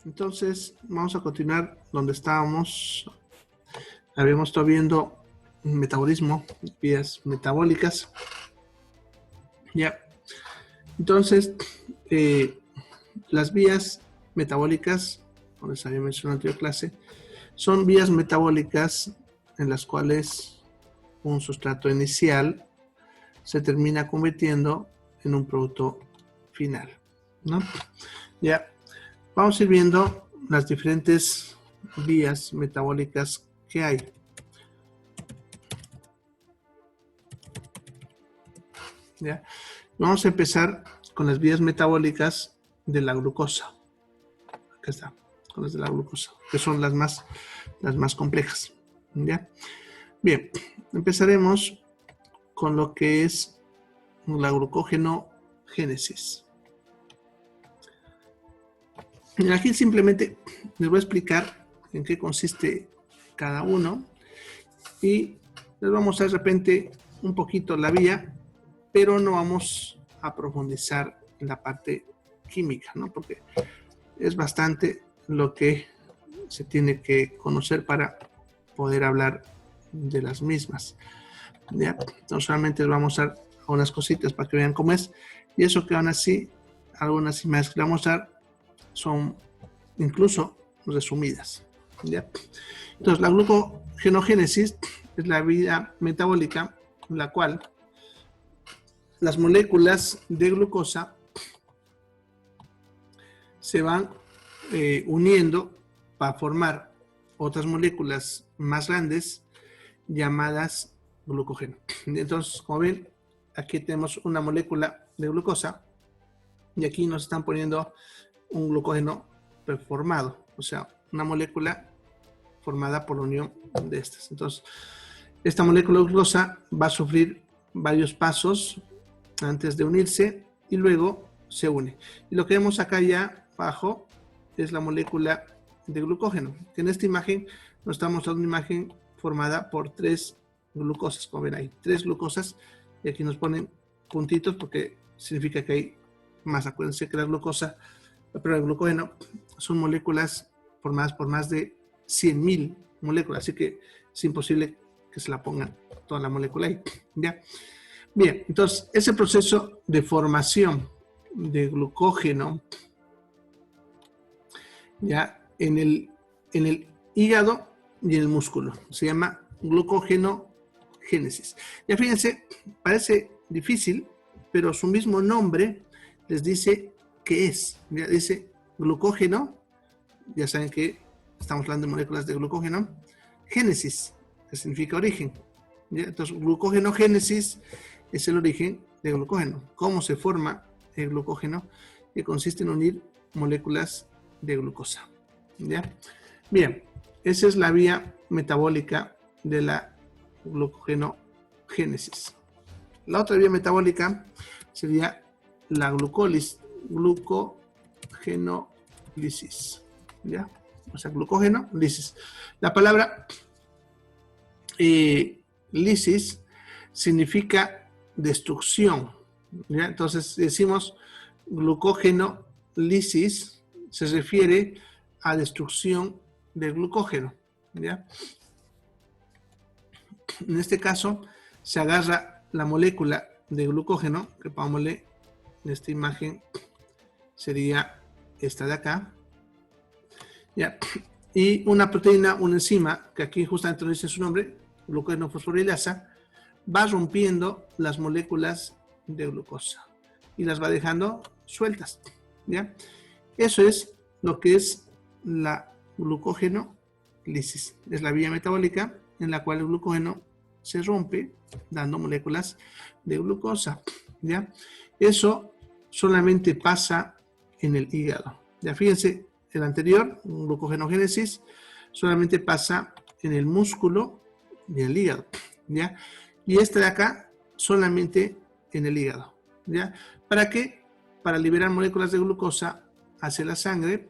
entonces vamos a continuar donde estábamos. Habíamos estado viendo metabolismo, vías metabólicas. Ya. Entonces, las vías metabólicas, como les había mencionado en la anterior clase, son vías metabólicas en las cuales un sustrato inicial se termina convirtiendo en un producto final, ¿no? Ya, vamos a ir viendo las diferentes vías metabólicas que hay. ¿Ya? Vamos a empezar con las vías metabólicas de la glucosa. Acá está, con las de la glucosa, que son las más complejas. ¿Ya? Bien, empezaremos con lo que es la glucógenogénesis. Aquí simplemente les voy a explicar en qué consiste cada uno y les vamos a de repente un poquito la vía, pero no vamos a profundizar en la parte química, ¿no? Porque es bastante lo que se tiene que conocer para poder hablar de las mismas. ¿Ya? Entonces solamente les vamos a dar unas cositas para que vean cómo es, y eso que van así, algunas imágenes que les vamos a dar son incluso resumidas. ¿Ya? Entonces la glucogenogénesis es la vía metabólica en la cual las moléculas de glucosa se van uniendo para formar otras moléculas más grandes llamadas glucógeno. Entonces, como ven, aquí tenemos una molécula de glucosa y aquí nos están poniendo un glucógeno preformado, o sea, una molécula formada por la unión de estas. Entonces, esta molécula de glucosa va a sufrir varios pasos antes de unirse y luego se une. Y lo que vemos acá ya abajo es la molécula de glucógeno, que en esta imagen nos está mostrando una imagen formada por 3 glucosas, como ven ahí, 3 glucosas, y aquí nos ponen puntitos porque significa que hay más. Acuérdense que la glucosa, pero el glucógeno son moléculas formadas por más de 100.000 moléculas, así que es imposible que se la pongan toda la molécula ahí, ¿ya? Bien, entonces ese proceso de formación de glucógeno ya en el hígado y en el músculo se llama glucogenogénesis. Ya fíjense, parece difícil, pero su mismo nombre les dice qué es. Ya dice glucógeno, ya saben que estamos hablando de moléculas de glucógeno. Génesis, que significa origen. ¿Ya? Entonces, glucogenogénesis es el origen del glucógeno. ¿Cómo se forma el glucógeno? Que consiste en unir moléculas de glucosa. ¿Ya? Bien, esa es la vía metabólica de la glucogenogénesis. La otra vía metabólica sería la glucogenólisis. ¿Ya? O sea, glucógeno, lisis. La palabra lisis significa destrucción. ¿Ya? Entonces decimos glucógeno lisis se refiere a destrucción del glucógeno. ¿Ya? En este caso se agarra la molécula de glucógeno, que pongámosle en esta imagen sería esta de acá, ¿ya? Y una proteína, una enzima, que aquí justamente nos dice su nombre, glucógeno fosforilasa, va rompiendo las moléculas de glucosa y las va dejando sueltas, ¿ya? Eso es lo que es la glucogenólisis. Es la vía metabólica en la cual el glucógeno se rompe dando moléculas de glucosa, ¿ya? Eso solamente pasa en el hígado. Ya fíjense, el anterior, glucogenogénesis, solamente pasa en el músculo y el hígado, ¿ya? Y este de acá, solamente en el hígado, ¿ya? ¿Para qué? Para liberar moléculas de glucosa hacia la sangre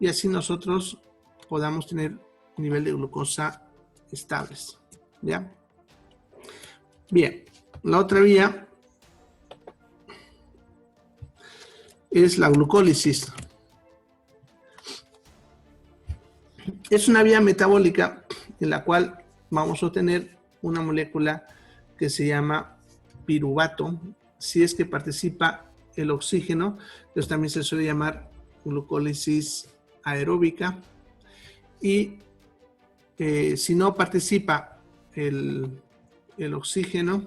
y así nosotros podamos tener un nivel de glucosa estables, ¿ya? Bien, la otra vía es la glucólisis. Es una vía metabólica en la cual vamos a obtener una molécula que se llama piruvato. Si es que participa el oxígeno, entonces también se suele llamar glucólisis aeróbica. Y si no participa el oxígeno,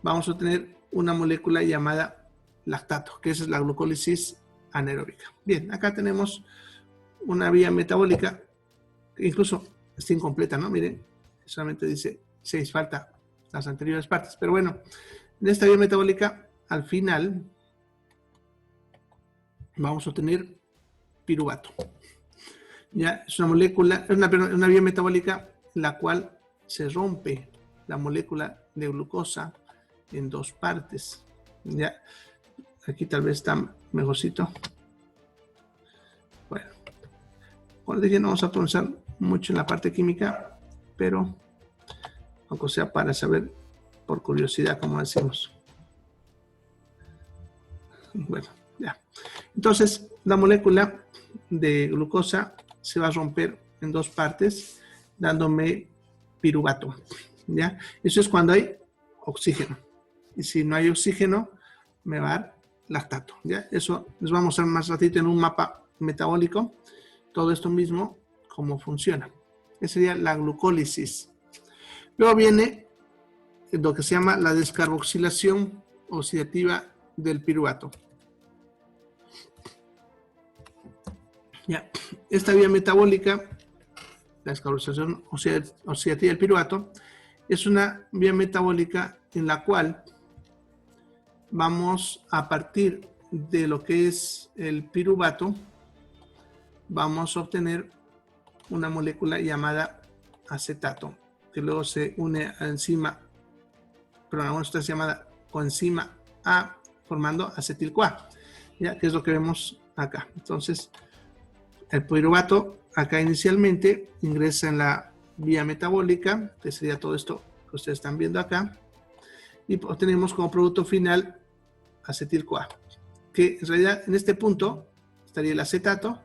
vamos a obtener una molécula llamada lactato, que es la glucólisis anaeróbica. Bien, acá tenemos una vía metabólica que incluso está incompleta, ¿no? Miren, solamente dice 6, falta las anteriores partes. Pero bueno, en esta vía metabólica, al final, vamos a obtener piruvato. Ya es una molécula, es una vía metabólica en la cual se rompe la molécula de glucosa en 2 partes. Ya, aquí tal vez está mejorcito. Bueno, como les dije, no vamos a avanzar mucho en la parte química, pero aunque sea para saber por curiosidad, como decimos. Bueno, ya. Entonces, la molécula de glucosa se va a romper en 2 partes, dándome piruvato. ¿Ya? Eso es cuando hay oxígeno. Y si no hay oxígeno, me va a dar lactato. ¿Ya? Eso les vamos a mostrar más ratito en un mapa metabólico. Todo esto mismo, cómo funciona. Esa sería la glucólisis. Luego viene lo que se llama la descarboxilación oxidativa del piruvato. Ya. Esta vía metabólica, la descarboxilación oxidativa del piruvato, es una vía metabólica en la cual vamos a partir de lo que es el piruvato, vamos a obtener una molécula llamada acetato, que luego se une a enzima, perdón, a una sustancia llamada coenzima A, formando acetil-CoA, ¿ya? Que es lo que vemos acá. Entonces, el piruvato acá inicialmente ingresa en la vía metabólica, que sería todo esto que ustedes están viendo acá, y obtenemos como producto final acetil-CoA, que en realidad en este punto estaría el acetato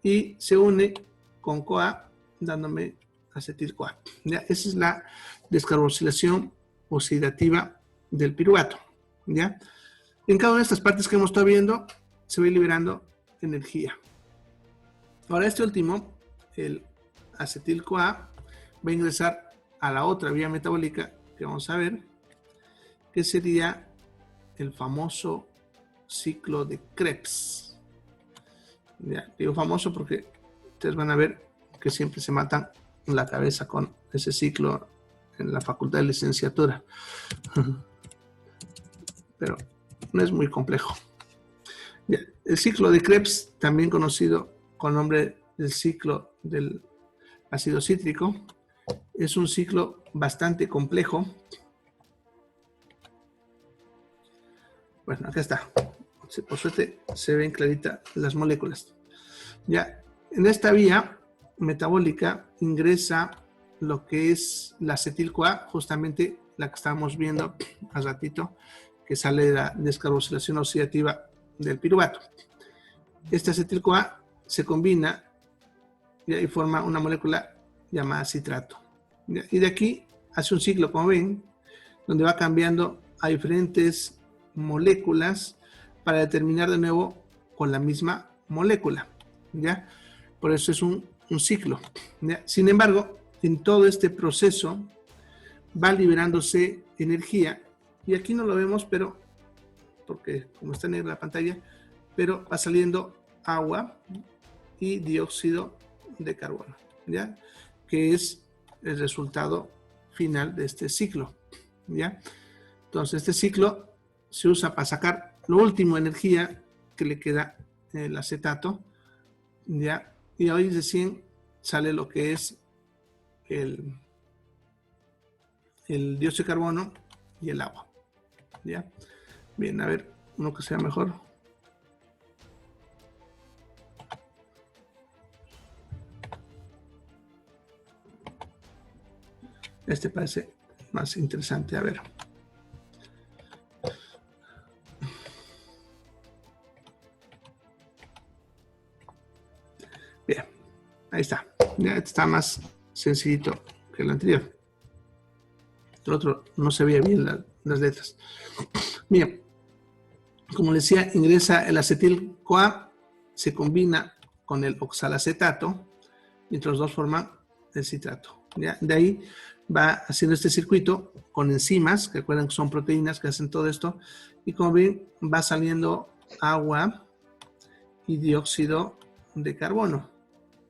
y se une con CoA dándome acetil-CoA. ¿Ya? Esa es la descarboxilación oxidativa del piruvato. ¿Ya? En cada una de estas partes que hemos estado viendo se va liberando energía. Ahora este último, el acetil-CoA, va a ingresar a la otra vía metabólica que vamos a ver, que sería el famoso ciclo de Krebs. Ya, digo famoso porque ustedes van a ver que siempre se matan la cabeza con ese ciclo en la facultad de licenciatura. Pero no es muy complejo. Ya, el ciclo de Krebs, también conocido con el nombre del ciclo del ácido cítrico, es un ciclo bastante complejo. Bueno, acá está. Por suerte se ven claritas las moléculas. Ya, en esta vía metabólica ingresa lo que es la acetil-CoA, justamente la que estábamos viendo hace ratito, que sale de la descarboxilación oxidativa del piruvato. Esta acetil-CoA se combina y forma una molécula llamada citrato. Y de aquí hace un ciclo, como ven, donde va cambiando a diferentes moléculas para determinar de nuevo con la misma molécula, ¿ya? Por eso es un ciclo, ¿ya? Sin embargo, en todo este proceso va liberándose energía, y aquí no lo vemos, pero porque como está en la pantalla, pero va saliendo agua y dióxido de carbono, ¿ya? Que es el resultado final de este ciclo, ¿ya? Entonces este ciclo se usa para sacar lo último energía que le queda el acetato, ¿ya? Y ahí recién sale lo que es el dióxido de carbono y el agua, ¿ya? Bien, a ver, uno que sea mejor. Este parece más interesante, a ver. Bien. Ahí está. Ya está más sencillito que el anterior. El otro no se veía bien las letras. Bien, como les decía, ingresa el acetil-CoA, se combina con el oxalacetato y entre los dos forman el citrato. ¿Ya? De ahí va haciendo este circuito con enzimas, que recuerden que son proteínas que hacen todo esto, y como ven va saliendo agua y dióxido de carbono.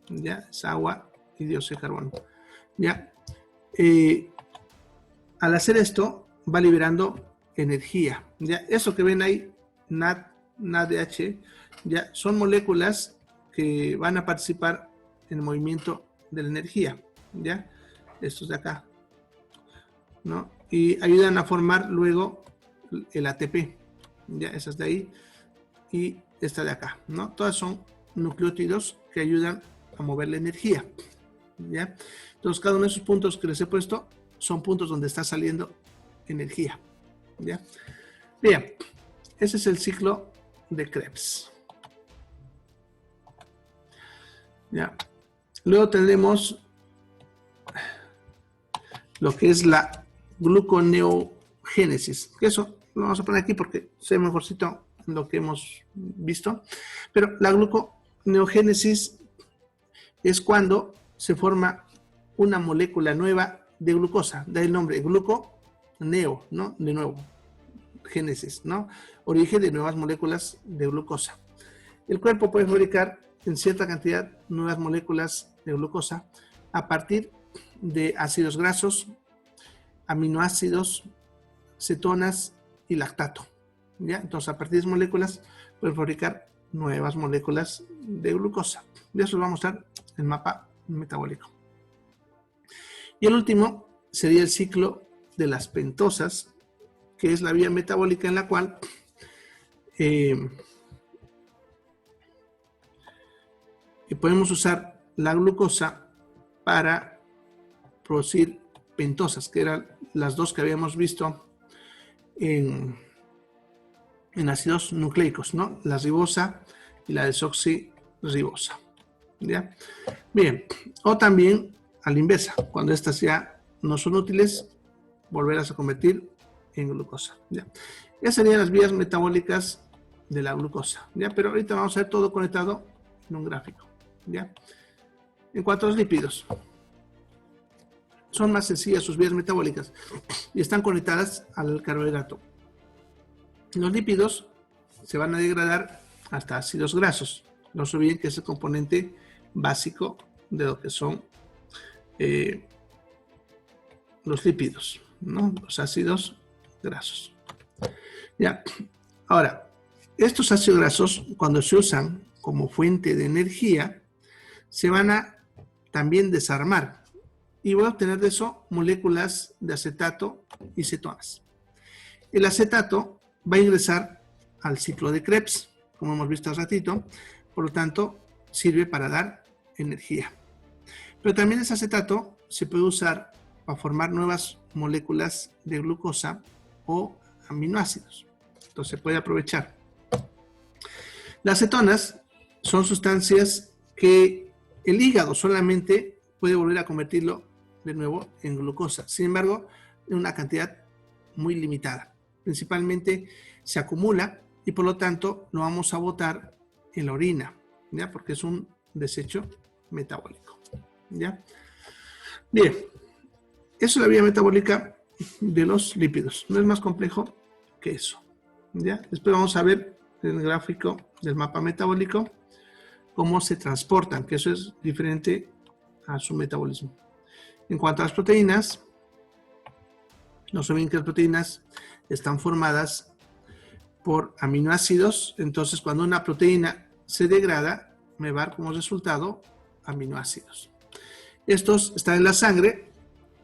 ¿Ya? Es agua y dióxido de carbono. ¿Ya? Al hacer esto va liberando energía. ¿Ya? Eso que ven ahí, NADH, ya son moléculas que van a participar en el movimiento de la energía, ¿ya? Estos de acá, ¿no? Y ayudan a formar luego el ATP, ¿ya? Esas de ahí y esta de acá, ¿no? Todas son nucleótidos que ayudan a mover la energía, ¿ya? Entonces, cada uno de esos puntos que les he puesto son puntos donde está saliendo energía, ¿ya? Bien, ese es el ciclo de Krebs. ¿Ya? Luego tenemos lo que es la gluconeogénesis. Eso lo vamos a poner aquí porque se ve mejorcito lo que hemos visto. Pero la gluconeogénesis es cuando se forma una molécula nueva de glucosa. Da el nombre gluconeo, ¿no? De nuevo, génesis, ¿no? Origen de nuevas moléculas de glucosa. El cuerpo puede fabricar en cierta cantidad nuevas moléculas de glucosa a partir de ácidos grasos, aminoácidos, cetonas y lactato. ¿Ya? Entonces, a partir de esas moléculas pueden fabricar nuevas moléculas de glucosa. Y eso lo vamos a mostrar en el mapa metabólico. Y el último sería el ciclo de las pentosas, que es la vía metabólica en la cual podemos usar la glucosa para producir pentosas, que eran las dos que habíamos visto en ácidos nucleicos, ¿no? La ribosa y la desoxirribosa. ¿Ya? Bien, o también a la inversa, cuando estas ya no son útiles, volverlas a convertir en glucosa. ¿Ya? Esas serían las vías metabólicas de la glucosa. ¿Ya? Pero ahorita vamos a ver todo conectado en un gráfico. ¿Ya? En cuanto a los lípidos, son más sencillas sus vías metabólicas y están conectadas al carbohidrato. Los lípidos se van a degradar hasta ácidos grasos. No se olviden que es el componente básico de lo que son los lípidos, ¿no? Los ácidos grasos. Ya. Ahora, estos ácidos grasos, cuando se usan como fuente de energía, se van a también desarmar y voy a obtener de eso moléculas de acetato y cetonas. El acetato va a ingresar al ciclo de Krebs, como hemos visto hace ratito, por lo tanto sirve para dar energía. Pero también ese acetato se puede usar para formar nuevas moléculas de glucosa o aminoácidos. Entonces se puede aprovechar. Las cetonas son sustancias que el hígado solamente puede volver a convertirlo de nuevo en glucosa. Sin embargo, en una cantidad muy limitada. Principalmente se acumula y por lo tanto lo vamos a botar en la orina, ¿ya? Porque es un desecho metabólico, ¿ya? Bien, eso es la vía metabólica de los lípidos. No es más complejo que eso, ¿ya? Después vamos a ver en el gráfico del mapa metabólico cómo se transportan, que eso es diferente a su metabolismo. En cuanto a las proteínas, no se olviden que las proteínas están formadas por aminoácidos, entonces cuando una proteína se degrada, me va a dar como resultado aminoácidos. Estos están en la sangre,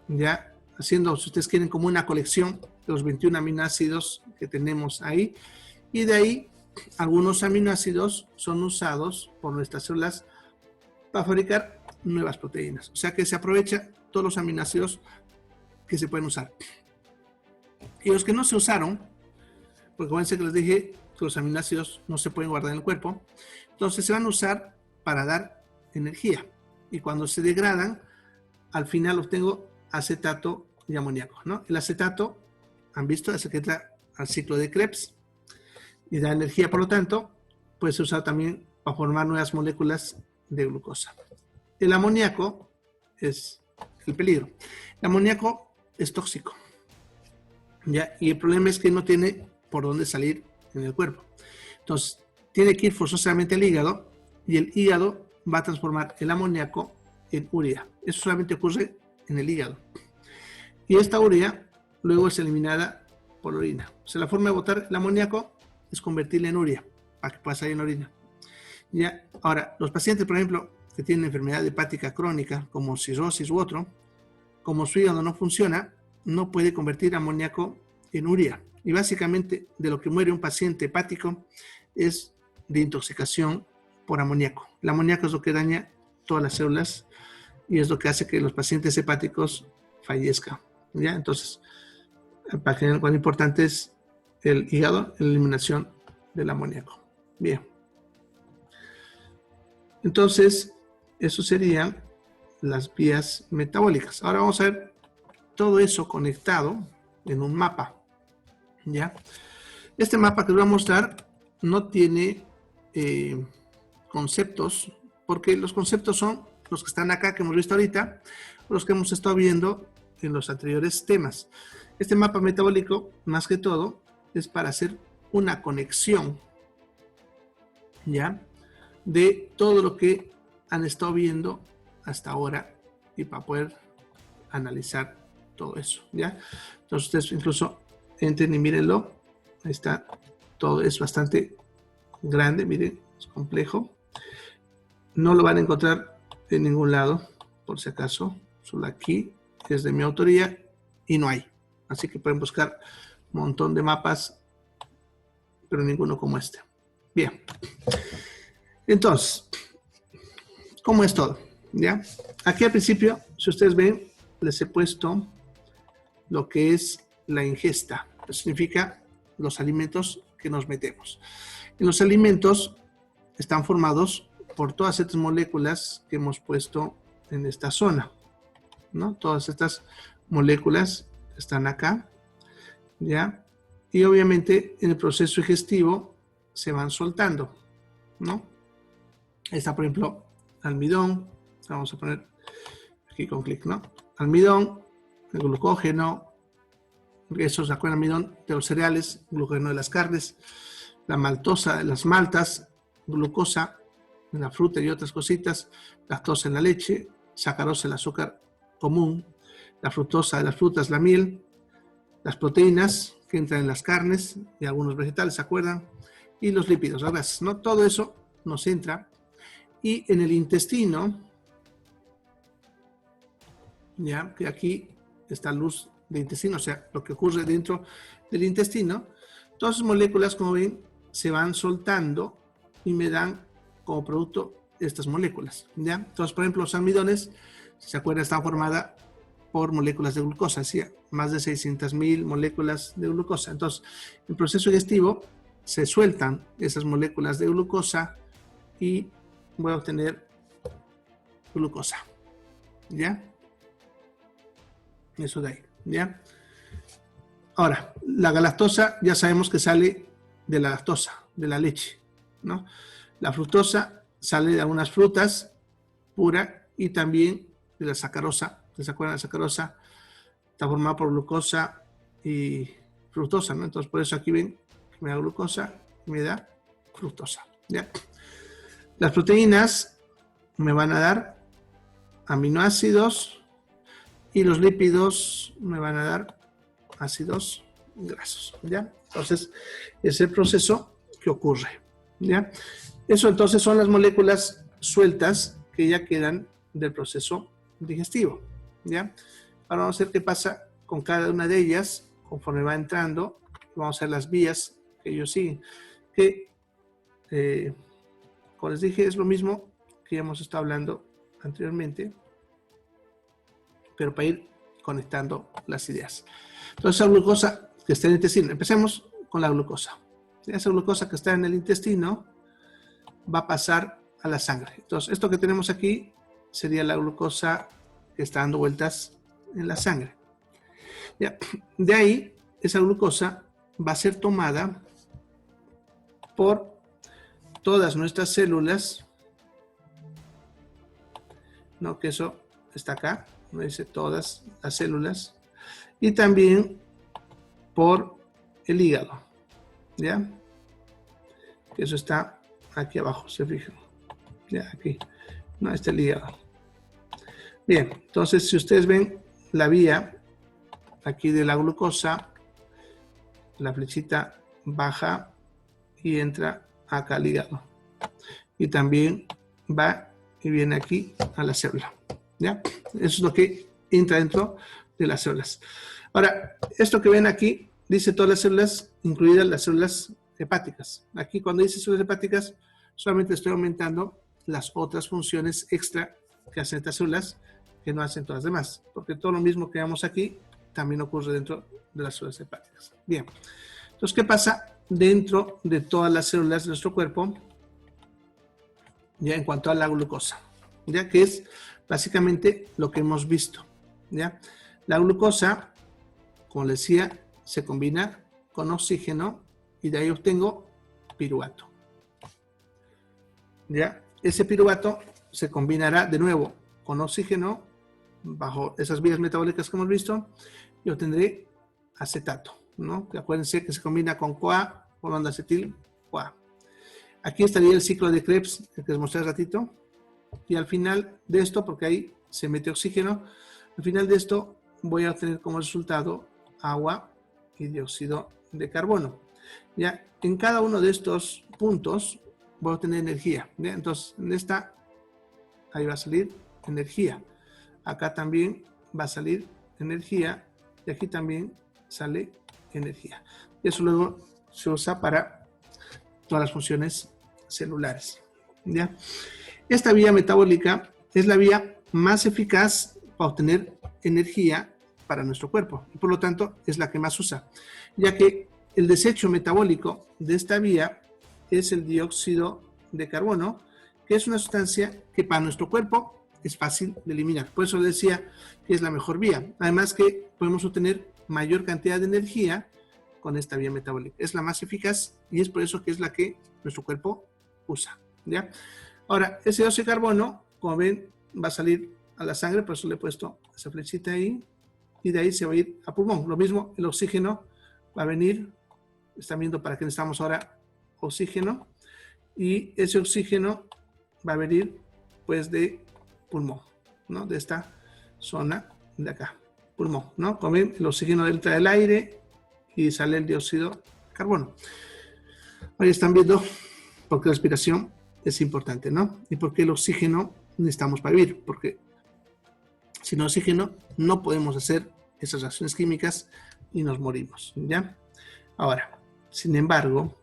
ya haciendo, si ustedes quieren, como una colección de los 21 aminoácidos que tenemos ahí, y de ahí algunos aminoácidos son usados por nuestras células para fabricar nuevas proteínas. O sea que se aprovecha todos los aminoácidos que se pueden usar. Y los que no se usaron, porque acuérdense que les dije que los aminoácidos no se pueden guardar en el cuerpo, entonces se van a usar para dar energía. y cuando se degradan, al final obtengo acetato y amoníaco, ¿no? El acetato, han visto, es el que entra al ciclo de Krebs y da energía, por lo tanto, puede ser usado también para formar nuevas moléculas de glucosa. El amoníaco es el peligro. El amoníaco es tóxico, ¿ya? Y el problema es que no tiene por dónde salir en el cuerpo. Entonces, tiene que ir forzosamente al hígado y el hígado va a transformar el amoníaco en urea. Eso solamente ocurre en el hígado. Y esta urea luego es eliminada por la orina. O sea, la forma de botar el amoníaco es convertirla en urea para que pueda salir en la orina. ¿Ya? Ahora, los pacientes, por ejemplo, que tienen enfermedad hepática crónica, como cirrosis u otro, como su hígado no funciona, no puede convertir amoníaco en urea. Y básicamente de lo que muere un paciente hepático es de intoxicación por amoníaco. El amoníaco es lo que daña todas las células y es lo que hace que los pacientes hepáticos fallezcan, ¿ya? Entonces, para que lo importante es el hígado, la eliminación del amoníaco. Bien. Entonces, eso serían las vías metabólicas. Ahora vamos a ver todo eso conectado en un mapa, ¿ya? Este mapa que les voy a mostrar no tiene conceptos, porque los conceptos son los que están acá, que hemos visto ahorita, los que hemos estado viendo en los anteriores temas. Este mapa metabólico, más que todo, es para hacer una conexión, ¿ya?, de todo lo que han estado viendo hasta ahora y para poder analizar todo eso, ¿ya? Entonces ustedes incluso entren y mírenlo. Ahí está, todo es bastante grande, miren, es complejo. No lo van a encontrar en ningún lado, por si acaso. Solo aquí, es de mi autoría y no hay. Así que pueden buscar un montón de mapas, pero ninguno como este. Bien. Entonces, ¿cómo es todo? ¿Ya? Aquí al principio, si ustedes ven, les he puesto lo que es la ingesta. Eso significa los alimentos que nos metemos. Y los alimentos están formados por todas estas moléculas que hemos puesto en esta zona, ¿no? Todas estas moléculas están acá, ¿ya? Y obviamente en el proceso digestivo se van soltando, ¿no? Ahí está, por ejemplo, almidón. Vamos a poner aquí con clic, ¿no? Almidón, el glucógeno, eso se acuerdan, almidón de los cereales, glucógeno de las carnes, la maltosa de las maltas, glucosa en la fruta y otras cositas, lactosa en la leche, sacarosa en el azúcar común, la fructosa de las frutas, la miel, las proteínas que entran en las carnes y algunos vegetales, ¿se acuerdan? Y los lípidos, las grasas, ¿no? Todo eso nos entra. Y en el intestino, ya que aquí está luz de intestino, o sea, lo que ocurre dentro del intestino, todas esas moléculas, como ven, se van soltando y me dan como producto estas moléculas, ¿ya? Entonces, por ejemplo, los almidones, si se acuerdan, están formadas por moléculas de glucosa, ¿sí? Más de 600.000 moléculas de glucosa. Entonces, en el proceso digestivo se sueltan esas moléculas de glucosa y voy a obtener glucosa, ¿ya? Eso de ahí, ¿ya? Ahora, la galactosa ya sabemos que sale de la lactosa, de la leche, ¿no? La fructosa sale de algunas frutas pura y también de la sacarosa. ¿Se acuerdan? La sacarosa está formada por glucosa y fructosa, ¿no? Entonces, por eso aquí ven que me da glucosa y me da fructosa, ¿ya? Las proteínas me van a dar aminoácidos y los lípidos me van a dar ácidos grasos, ¿ya? Entonces, es el proceso que ocurre, ¿ya? Eso entonces son las moléculas sueltas que ya quedan del proceso digestivo, ¿ya? Ahora vamos a ver qué pasa con cada una de ellas conforme va entrando. Vamos a ver las vías que ellos siguen, que como les dije, es lo mismo que ya hemos estado hablando anteriormente, pero para ir conectando las ideas. Entonces, la glucosa que está en el intestino. Empecemos con la glucosa. Esa glucosa que está en el intestino va a pasar a la sangre. Entonces, esto que tenemos aquí sería la glucosa que está dando vueltas en la sangre. ¿Ya? De ahí, esa glucosa va a ser tomada por todas nuestras células, ¿no? Que eso está acá, no dice todas las células, y también por el hígado, ¿ya? Que eso está aquí abajo, se fijan, ya aquí, no, este es el hígado. Bien, entonces si ustedes ven la vía aquí de la glucosa, la flechita baja y entra acá al hígado. Y también va y viene aquí a la célula. ¿Ya? Eso es lo que entra dentro de las células. Ahora, esto que ven aquí dice todas las células, incluidas las células hepáticas. Aquí cuando dice células hepáticas, solamente estoy aumentando las otras funciones extra que hacen estas células que no hacen todas las demás. Porque todo lo mismo que vemos aquí también ocurre dentro de las células hepáticas. Bien. Entonces, ¿qué pasa dentro de todas las células de nuestro cuerpo? Ya en cuanto a la glucosa, ya que es básicamente lo que hemos visto, ya. La glucosa, como les decía, se combina con oxígeno y de ahí obtengo piruvato. Ya, ese piruvato se combinará de nuevo con oxígeno bajo esas vías metabólicas que hemos visto y obtendré acetato, ¿no? Que acuérdense que se combina con CoA, formando acetil CoA. Aquí estaría el ciclo de Krebs, el que les mostré hace ratito. Y al final de esto, porque ahí se mete oxígeno, al final de esto voy a obtener como resultado agua y dióxido de carbono. Ya en cada uno de estos puntos voy a obtener energía. ¿Ya? Entonces, en esta, ahí va a salir energía. Acá también va a salir energía y aquí también sale energía. Y eso luego se usa para todas las funciones celulares. ¿Ya? Esta vía metabólica es la vía más eficaz para obtener energía para nuestro cuerpo y por lo tanto es la que más usa, ya que el desecho metabólico de esta vía es el dióxido de carbono, que es una sustancia que para nuestro cuerpo es fácil de eliminar. Por eso decía que es la mejor vía. Además que podemos obtener mayor cantidad de energía con esta vía metabólica. Es la más eficaz y es por eso que es la que nuestro cuerpo usa. ¿Ya? Ahora, ese dióxido de carbono, como ven, va a salir a la sangre, por eso le he puesto esa flechita ahí, y de ahí se va a ir a pulmón. Lo mismo, el oxígeno va a venir, están viendo para qué necesitamos ahora oxígeno, y ese oxígeno va a venir pues de pulmón, ¿no? De esta zona de acá, pulmón, ¿no? Como ven, el oxígeno entra del aire y sale el dióxido de carbono. Ahí están viendo por qué la respiración es importante, ¿no? Y por qué el oxígeno necesitamos para vivir, porque sin oxígeno no podemos hacer esas reacciones químicas y nos morimos, ¿ya? Ahora, sin embargo,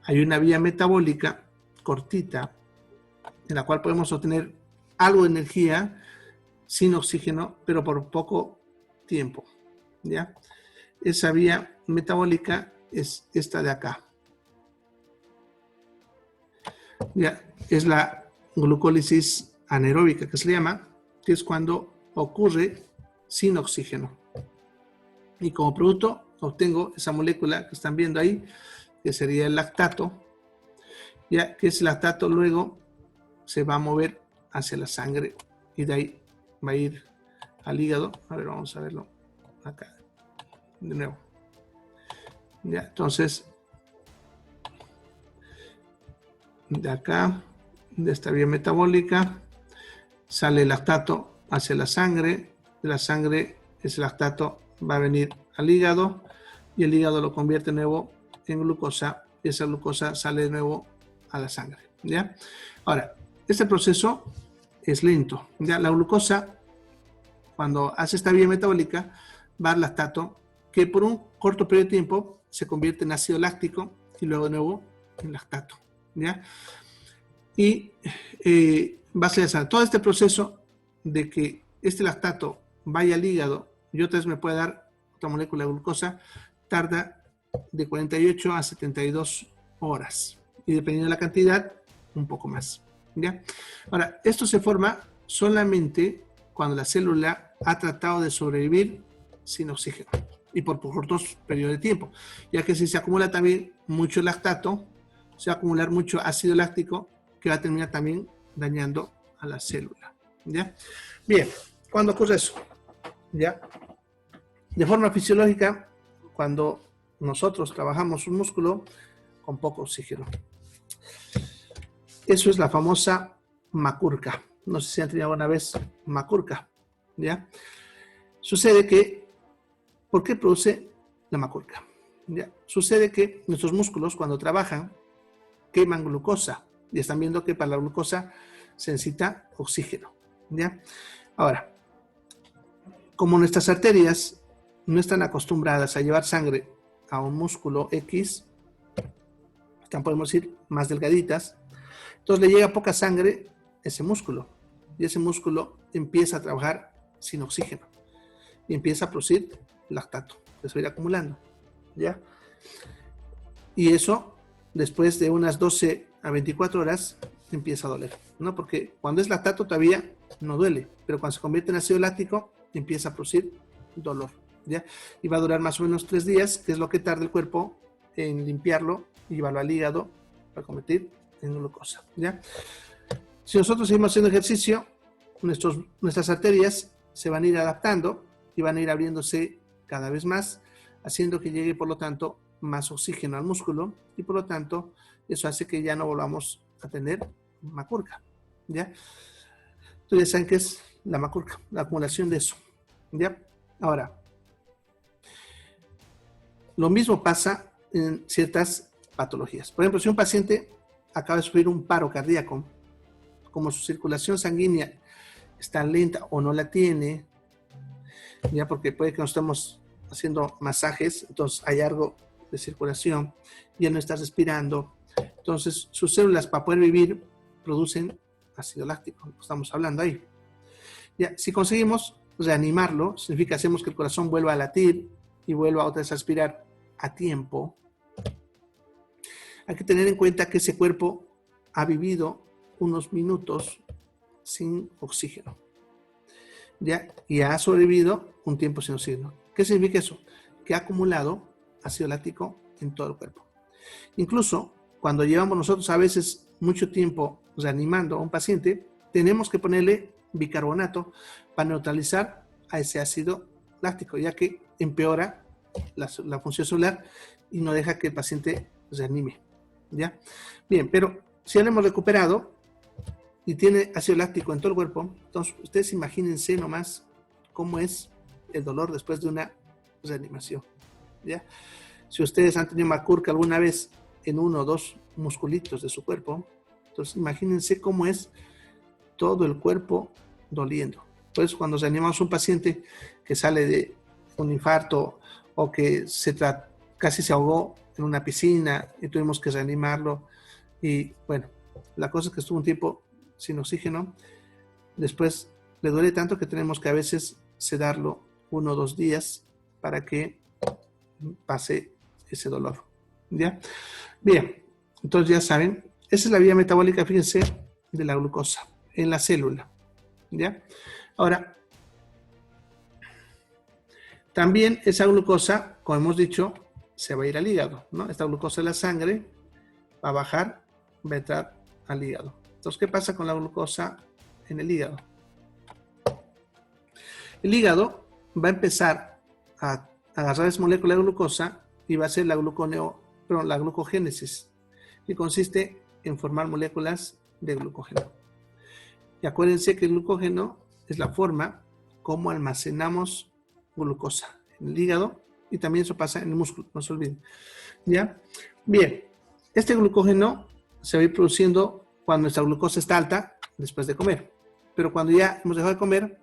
hay una vía metabólica cortita en la cual podemos obtener algo de energía sin oxígeno, pero por poco tiempo, ¿ya? Esa vía metabólica es esta de acá. Ya, es la glucólisis anaeróbica que se le llama, que es cuando ocurre sin oxígeno. Y como producto obtengo esa molécula que están viendo ahí, que sería el lactato, ya que ese lactato luego se va a mover hacia la sangre y de ahí va a ir al hígado. A ver, vamos a verlo acá de nuevo. Ya, entonces, de acá, de esta vía metabólica, sale el lactato hacia la sangre, de la sangre ese lactato va a venir al hígado y el hígado lo convierte de nuevo en glucosa y esa glucosa sale de nuevo a la sangre, ¿ya? Ahora, este proceso es lento, ¿ya? La glucosa, cuando hace esta vía metabólica, va al lactato, que por un corto periodo de tiempo se convierte en ácido láctico y luego de nuevo en lactato, ¿ya? Y va a ser todo este proceso de que este lactato vaya al hígado y otra vez me puede dar otra molécula de glucosa, tarda de 48 a 72 horas y dependiendo de la cantidad, un poco más, ¿Ya? Ahora, esto se forma solamente cuando la célula ha tratado de sobrevivir sin oxígeno y por cortos periodos de tiempo, ya que si se acumula también mucho lactato, se va a acumular mucho ácido láctico que va a terminar también dañando a la célula. ¿Ya? Bien, ¿cuándo ocurre eso? ¿Ya? De forma fisiológica, cuando nosotros trabajamos un músculo con poco oxígeno. Eso es la famosa macurca. No sé si han tenido alguna vez macurca. ¿Ya? Sucede que, ¿por qué produce la macurca? ¿Ya? Sucede que nuestros músculos, cuando trabajan, queman glucosa. Y están viendo que para la glucosa se necesita oxígeno. ¿Ya? Ahora, como nuestras arterias no están acostumbradas a llevar sangre a un músculo X, están, podemos decir, más delgaditas, entonces le llega poca sangre a ese músculo. Y ese músculo empieza a trabajar sin oxígeno. Y empieza a producir lactato, que se va a ir acumulando. ¿Ya? Y eso, después de unas 12 a 24 horas, empieza a doler, ¿no? Porque cuando es lactato todavía no duele, pero cuando se convierte en ácido láctico, empieza a producir dolor, ¿ya? Y va a durar más o menos 3 días, que es lo que tarda el cuerpo en limpiarlo y llevarlo al hígado para convertir en glucosa, ¿ya? Si nosotros seguimos haciendo ejercicio, nuestras arterias se van a ir adaptando y van a ir abriéndose cada vez más, haciendo que llegue, por lo tanto, más oxígeno al músculo y, por lo tanto, eso hace que ya no volvamos a tener macurca, ¿ya? Entonces ya saben qué es la macurca, la acumulación de eso, ¿ya? Ahora, lo mismo pasa en ciertas patologías. Por ejemplo, si un paciente acaba de sufrir un paro cardíaco, como su circulación sanguínea está lenta o no la tiene, ya porque puede que nos estemos haciendo masajes, entonces hay algo de circulación, ya no está respirando, entonces sus células para poder vivir producen ácido láctico, lo que estamos hablando ahí. Ya, si conseguimos reanimarlo, significa hacemos que el corazón vuelva a latir y vuelva otra vez a respirar a tiempo. Hay que tener en cuenta que ese cuerpo ha vivido unos minutos sin oxígeno, ¿ya? Y ha sobrevivido un tiempo sin oxígeno. ¿Qué significa eso? Que ha acumulado ácido láctico en todo el cuerpo. Incluso cuando llevamos nosotros a veces mucho tiempo reanimando a un paciente, tenemos que ponerle bicarbonato para neutralizar a ese ácido láctico, ya que empeora la función celular y no deja que el paciente reanime, ¿ya? Bien, pero si ya lo hemos recuperado y tiene ácido láctico en todo el cuerpo, entonces ustedes imagínense nomás cómo es el dolor después de una reanimación, ¿ya? Si ustedes han tenido macurca alguna vez en uno o dos musculitos de su cuerpo, entonces imagínense cómo es todo el cuerpo doliendo. Por eso cuando reanimamos a un paciente que sale de un infarto o que casi se ahogó en una piscina y tuvimos que reanimarlo, y bueno, la cosa es que estuvo un tiempo sin oxígeno, después le duele tanto que tenemos que a veces sedarlo 1 o 2 días para que pase ese dolor, ¿ya? Bien, entonces ya saben, esa es la vía metabólica, fíjense, de la glucosa en la célula, ¿ya? Ahora, también esa glucosa, como hemos dicho, se va a ir al hígado, ¿no? Esta glucosa de la sangre va a bajar, va a entrar al hígado. Entonces, ¿qué pasa con la glucosa en el hígado? El hígado va a empezar a agarrar esa molécula de glucosa y va a hacer la glucogénesis, que consiste en formar moléculas de glucógeno. Y acuérdense que el glucógeno es la forma como almacenamos glucosa en el hígado, y también eso pasa en el músculo, no se olviden, ¿ya? Bien, este glucógeno se va a ir produciendo cuando nuestra glucosa está alta después de comer, pero cuando ya hemos dejado de comer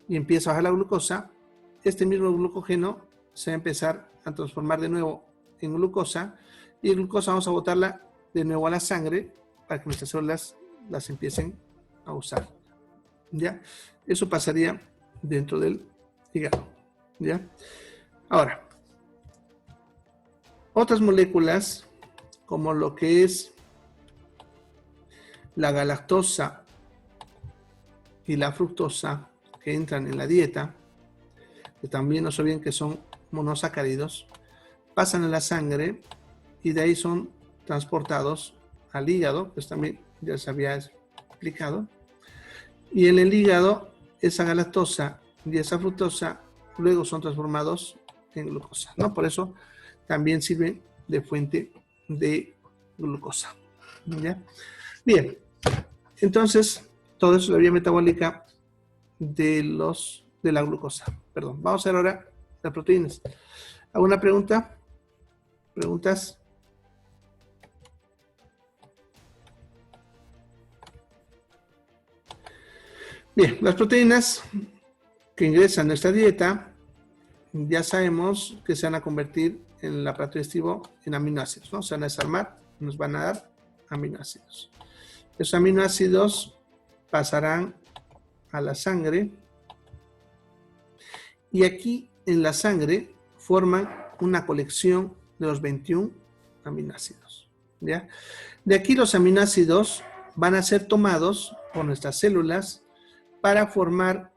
y empieza a bajar la glucosa, este mismo glucógeno se va a empezar a transformar de nuevo en glucosa, y la glucosa vamos a botarla de nuevo a la sangre para que nuestras células las empiecen a usar, ¿ya? Eso pasaría dentro del hígado, ¿ya? Ahora, otras moléculas como lo que es la galactosa y la fructosa que entran en la dieta, que también no se olviden que son monosacáridos, pasan a la sangre y de ahí son transportados al hígado, pues también ya se había explicado. Y en el hígado, esa galactosa y esa fructosa luego son transformados en glucosa, ¿no? Por eso también sirven de fuente de glucosa, ¿ya? Bien, entonces, todo eso es la vía metabólica de la glucosa. Perdón, vamos a ver ahora las proteínas. ¿Alguna pregunta? ¿Preguntas? Bien, las proteínas que ingresan a nuestra dieta, ya sabemos que se van a convertir en el aparato digestivo en aminoácidos, ¿no? Se van a desarmar, nos van a dar aminoácidos. Esos aminoácidos pasarán a la sangre y aquí en la sangre forman una colección de los 21 aminoácidos, ¿ya? De aquí los aminoácidos van a ser tomados por nuestras células para formar,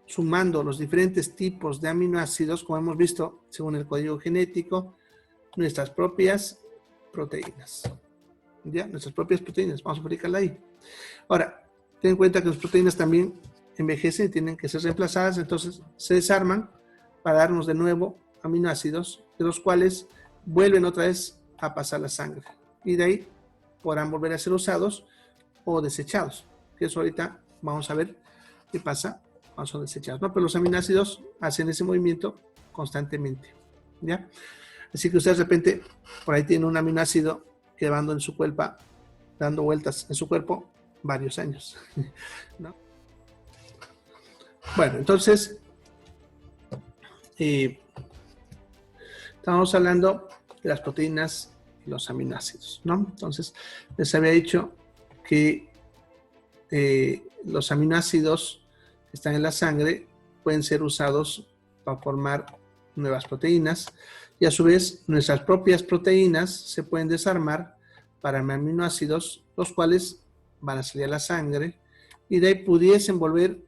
sumando los diferentes tipos de aminoácidos, como hemos visto según el código genético, nuestras propias proteínas. ¿Ya? Nuestras propias proteínas, vamos a fabricarla ahí. Ahora, ten en cuenta que las proteínas también envejecen y tienen que ser reemplazadas, entonces se desarman para darnos de nuevo aminoácidos, de los cuales vuelven otra vez a pasar la sangre. Y de ahí podrán volver a ser usados o desechados. Que eso ahorita vamos a ver qué pasa cuando son desechados, ¿no? Pero los aminoácidos hacen ese movimiento constantemente, ¿ya? Así que ustedes de repente por ahí tienen un aminoácido quedando en su cuerpo, dando vueltas en su cuerpo varios años, ¿no? Bueno, entonces estamos hablando de las proteínas y los aminoácidos, ¿no? Entonces les había dicho que los aminoácidos que están en la sangre pueden ser usados para formar nuevas proteínas y a su vez nuestras propias proteínas se pueden desarmar para aminoácidos, los cuales van a salir a la sangre y de ahí pudiesen volver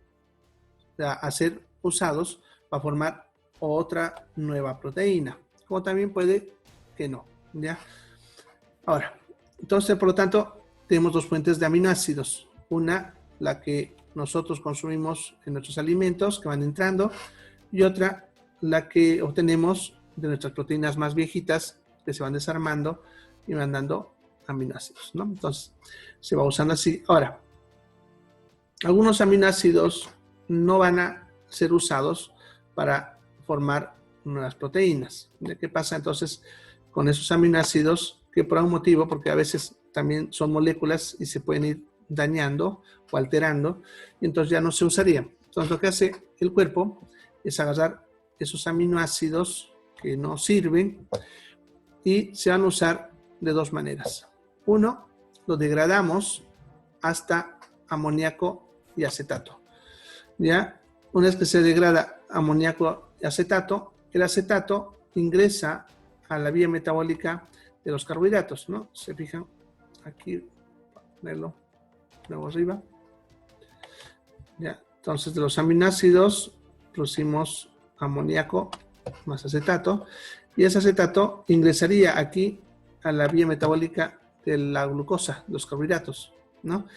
a ser usados para formar otra nueva proteína, como también puede que no, ¿ya? Ahora, entonces por lo tanto tenemos dos fuentes de aminoácidos, una la que nosotros consumimos en nuestros alimentos que van entrando y otra la que obtenemos de nuestras proteínas más viejitas que se van desarmando y van dando aminoácidos, ¿no? Entonces se va usando así. Ahora, algunos aminoácidos no van a ser usados para formar nuevas proteínas. ¿Qué pasa entonces con esos aminoácidos? Que por algún motivo, porque a veces también son moléculas y se pueden ir dañando o alterando, y entonces ya no se usarían. Entonces lo que hace el cuerpo es agarrar esos aminoácidos que no sirven y se van a usar de dos maneras. Uno, lo degradamos hasta amoníaco y acetato. ¿Ya? Una vez que se degrada amoníaco y acetato, el acetato ingresa a la vía metabólica de los carbohidratos, ¿no? Se fijan aquí, ponerlo luego arriba. ¿Ya? Entonces de los aminoácidos producimos amoníaco más acetato y ese acetato ingresaría aquí a la vía metabólica de la glucosa, los carbohidratos, ¿no?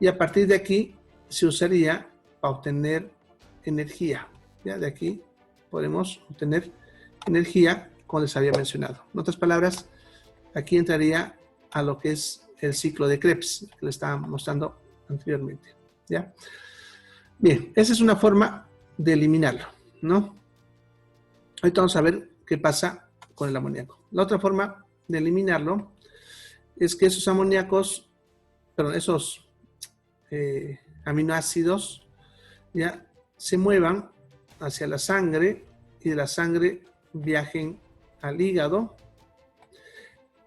Y a partir de aquí se usaría para obtener energía. ¿Ya? De aquí podemos obtener energía, como les había mencionado. En otras palabras, aquí entraría a lo que es el ciclo de Krebs, que les estaba mostrando anteriormente. ¿Ya? Bien, esa es una forma de eliminarlo, ¿no? Ahorita vamos a ver qué pasa con el amoníaco. La otra forma de eliminarlo es que esos amoníacos, perdón, esos aminoácidos ya se muevan hacia la sangre y de la sangre viajen al hígado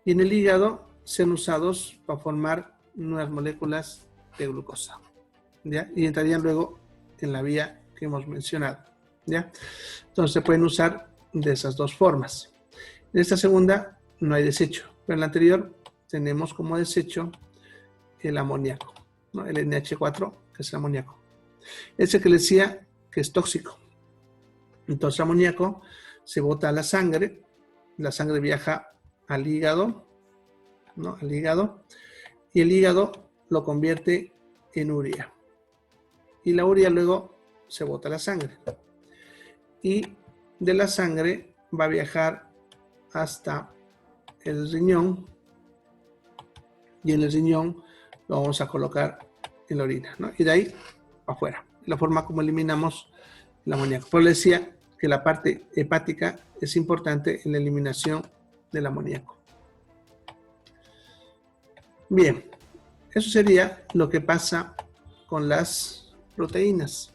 y en el hígado sean usados para formar nuevas moléculas de glucosa, ¿ya? Y entrarían luego en la vía que hemos mencionado, ¿ya? Entonces se pueden usar de esas dos formas. En esta segunda no hay desecho, pero en la anterior tenemos como desecho el amoníaco, ¿no? El NH4, que es el amoníaco. Ese que le decía que es tóxico. Entonces el amoníaco se bota a la sangre viaja al hígado, ¿no? Al hígado, y el hígado lo convierte en urea. Y la urea luego se bota a la sangre. Y de la sangre va a viajar hasta el riñón, y en el riñón lo vamos a colocar en la orina, ¿no? Y de ahí afuera. La forma como eliminamos el amoníaco. Pero le decía que la parte hepática es importante en la eliminación del amoníaco. Bien, eso sería lo que pasa con las proteínas,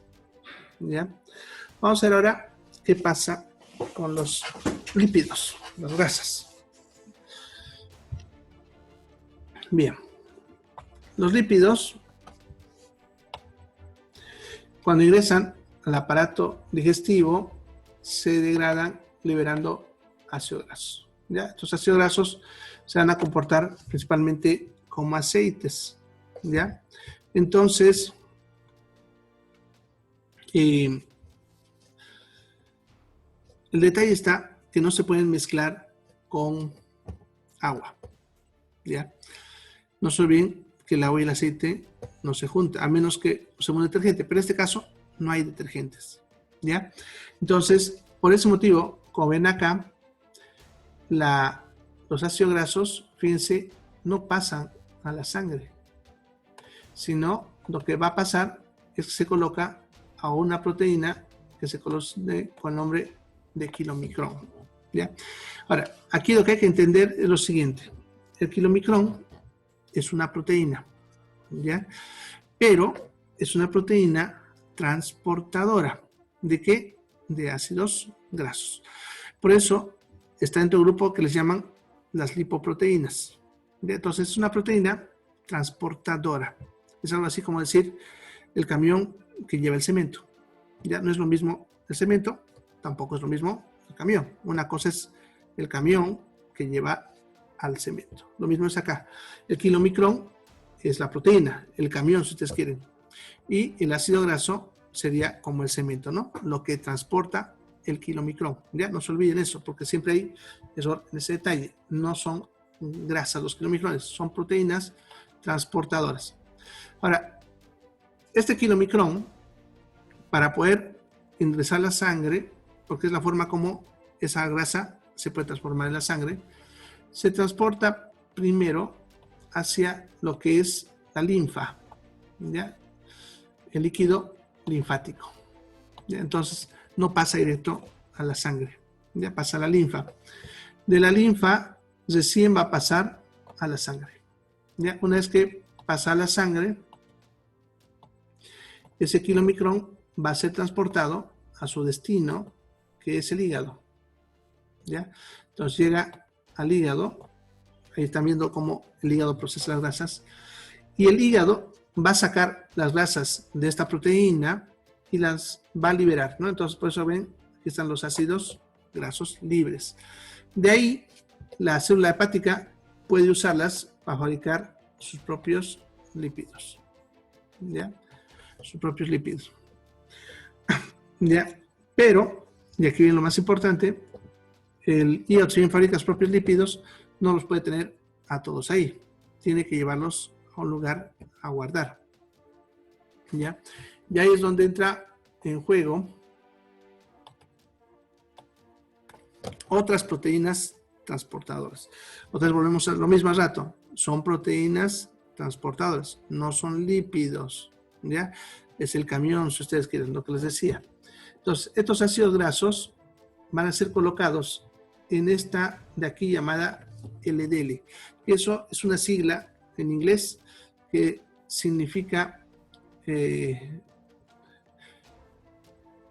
¿ya? Vamos a ver ahora qué pasa con los lípidos, las grasas. Bien, los lípidos, cuando ingresan al aparato digestivo, se degradan liberando ácidos grasos, ¿ya? Estos ácidos grasos se van a comportar principalmente como aceites, ¿ya? Entonces, el detalle está que no se pueden mezclar con agua, ¿ya? No se olviden que el agua y el aceite no se juntan, a menos que usemos un detergente, pero en este caso no hay detergentes, ¿ya? Entonces, por ese motivo, como ven acá, los ácidos grasos, fíjense, no pasan a la sangre, sino lo que va a pasar es que se coloca a una proteína que se conoce con el nombre de kilomicrón, ¿ya? Ahora, aquí lo que hay que entender es lo siguiente. El kilomicrón es una proteína, ¿ya? Pero es una proteína transportadora. ¿De qué? De ácidos grasos. Por eso está dentro del grupo que les llaman las lipoproteínas. ¿Ya? Entonces es una proteína transportadora. Es algo así como decir el camión que lleva el cemento. Ya no es lo mismo el cemento, tampoco es lo mismo el camión. Una cosa es el camión que lleva al cemento. Lo mismo es acá. El kilomicrón es la proteína, el camión si ustedes quieren. Y el ácido graso sería como el cemento, ¿no? Lo que transporta el kilomicrón. Ya no se olviden eso, porque siempre hay error en ese detalle. No son grasas los kilomicrones, son proteínas transportadoras. Ahora, este kilomicrón, para poder ingresar la sangre, porque es la forma como esa grasa se puede transformar en la sangre, se transporta primero hacia lo que es la linfa, ¿ya? El líquido linfático, ¿ya? Entonces no pasa directo a la sangre, ya pasa a la linfa. De la linfa recién va a pasar a la sangre, ¿ya? Una vez que pasa a la sangre, ese kilomicrón va a ser transportado a su destino, que es el hígado, ¿ya? Entonces llega al hígado, ahí están viendo cómo el hígado procesa las grasas, y el hígado va a sacar las grasas de esta proteína y las va a liberar, ¿no? Entonces por eso ven que están los ácidos grasos libres. De ahí la célula hepática puede usarlas para fabricar sus propios lípidos, ¿ya? Sus propios lípidos. ¿Ya? Pero, y aquí viene lo más importante, el hígado, si bien fabrica sus propios lípidos, no los puede tener a todos ahí. Tiene que llevarlos a un lugar a guardar, ¿ya? Y ahí es donde entra en juego otras proteínas transportadoras. Otra vez volvemos a lo mismo al rato. Son proteínas transportadoras, no son lípidos, ¿ya? Es el camión, si ustedes quieren, lo que les decía. Entonces, estos ácidos grasos van a ser colocados en esta de aquí llamada LDL. Eso es una sigla en inglés que significa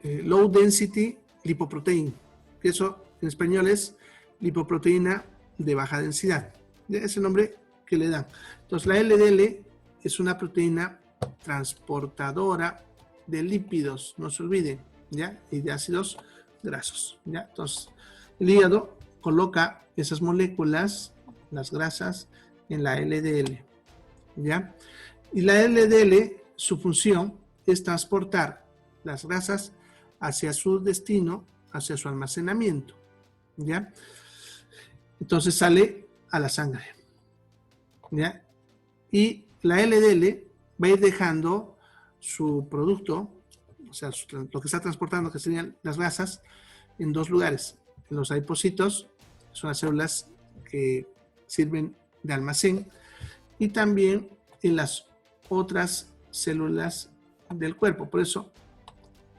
Low Density Lipoprotein. Eso en español es lipoproteína de baja densidad. Es el nombre que le dan. Entonces, la LDL es una proteína transportadora de lípidos, no se olviden, ¿ya? Y de ácidos grasos, ¿ya? Entonces, el hígado coloca esas moléculas, las grasas, en la LDL. ¿ya? Y la LDL, su función es transportar las grasas hacia su destino, hacia su almacenamiento, ¿ya? Entonces sale a la sangre, ¿ya? Y la LDL va a ir dejando su producto, o sea, lo que está transportando, que serían las grasas, en dos lugares. En los adipocitos, son las células que sirven de almacén, y también en las otras células del cuerpo. Por eso,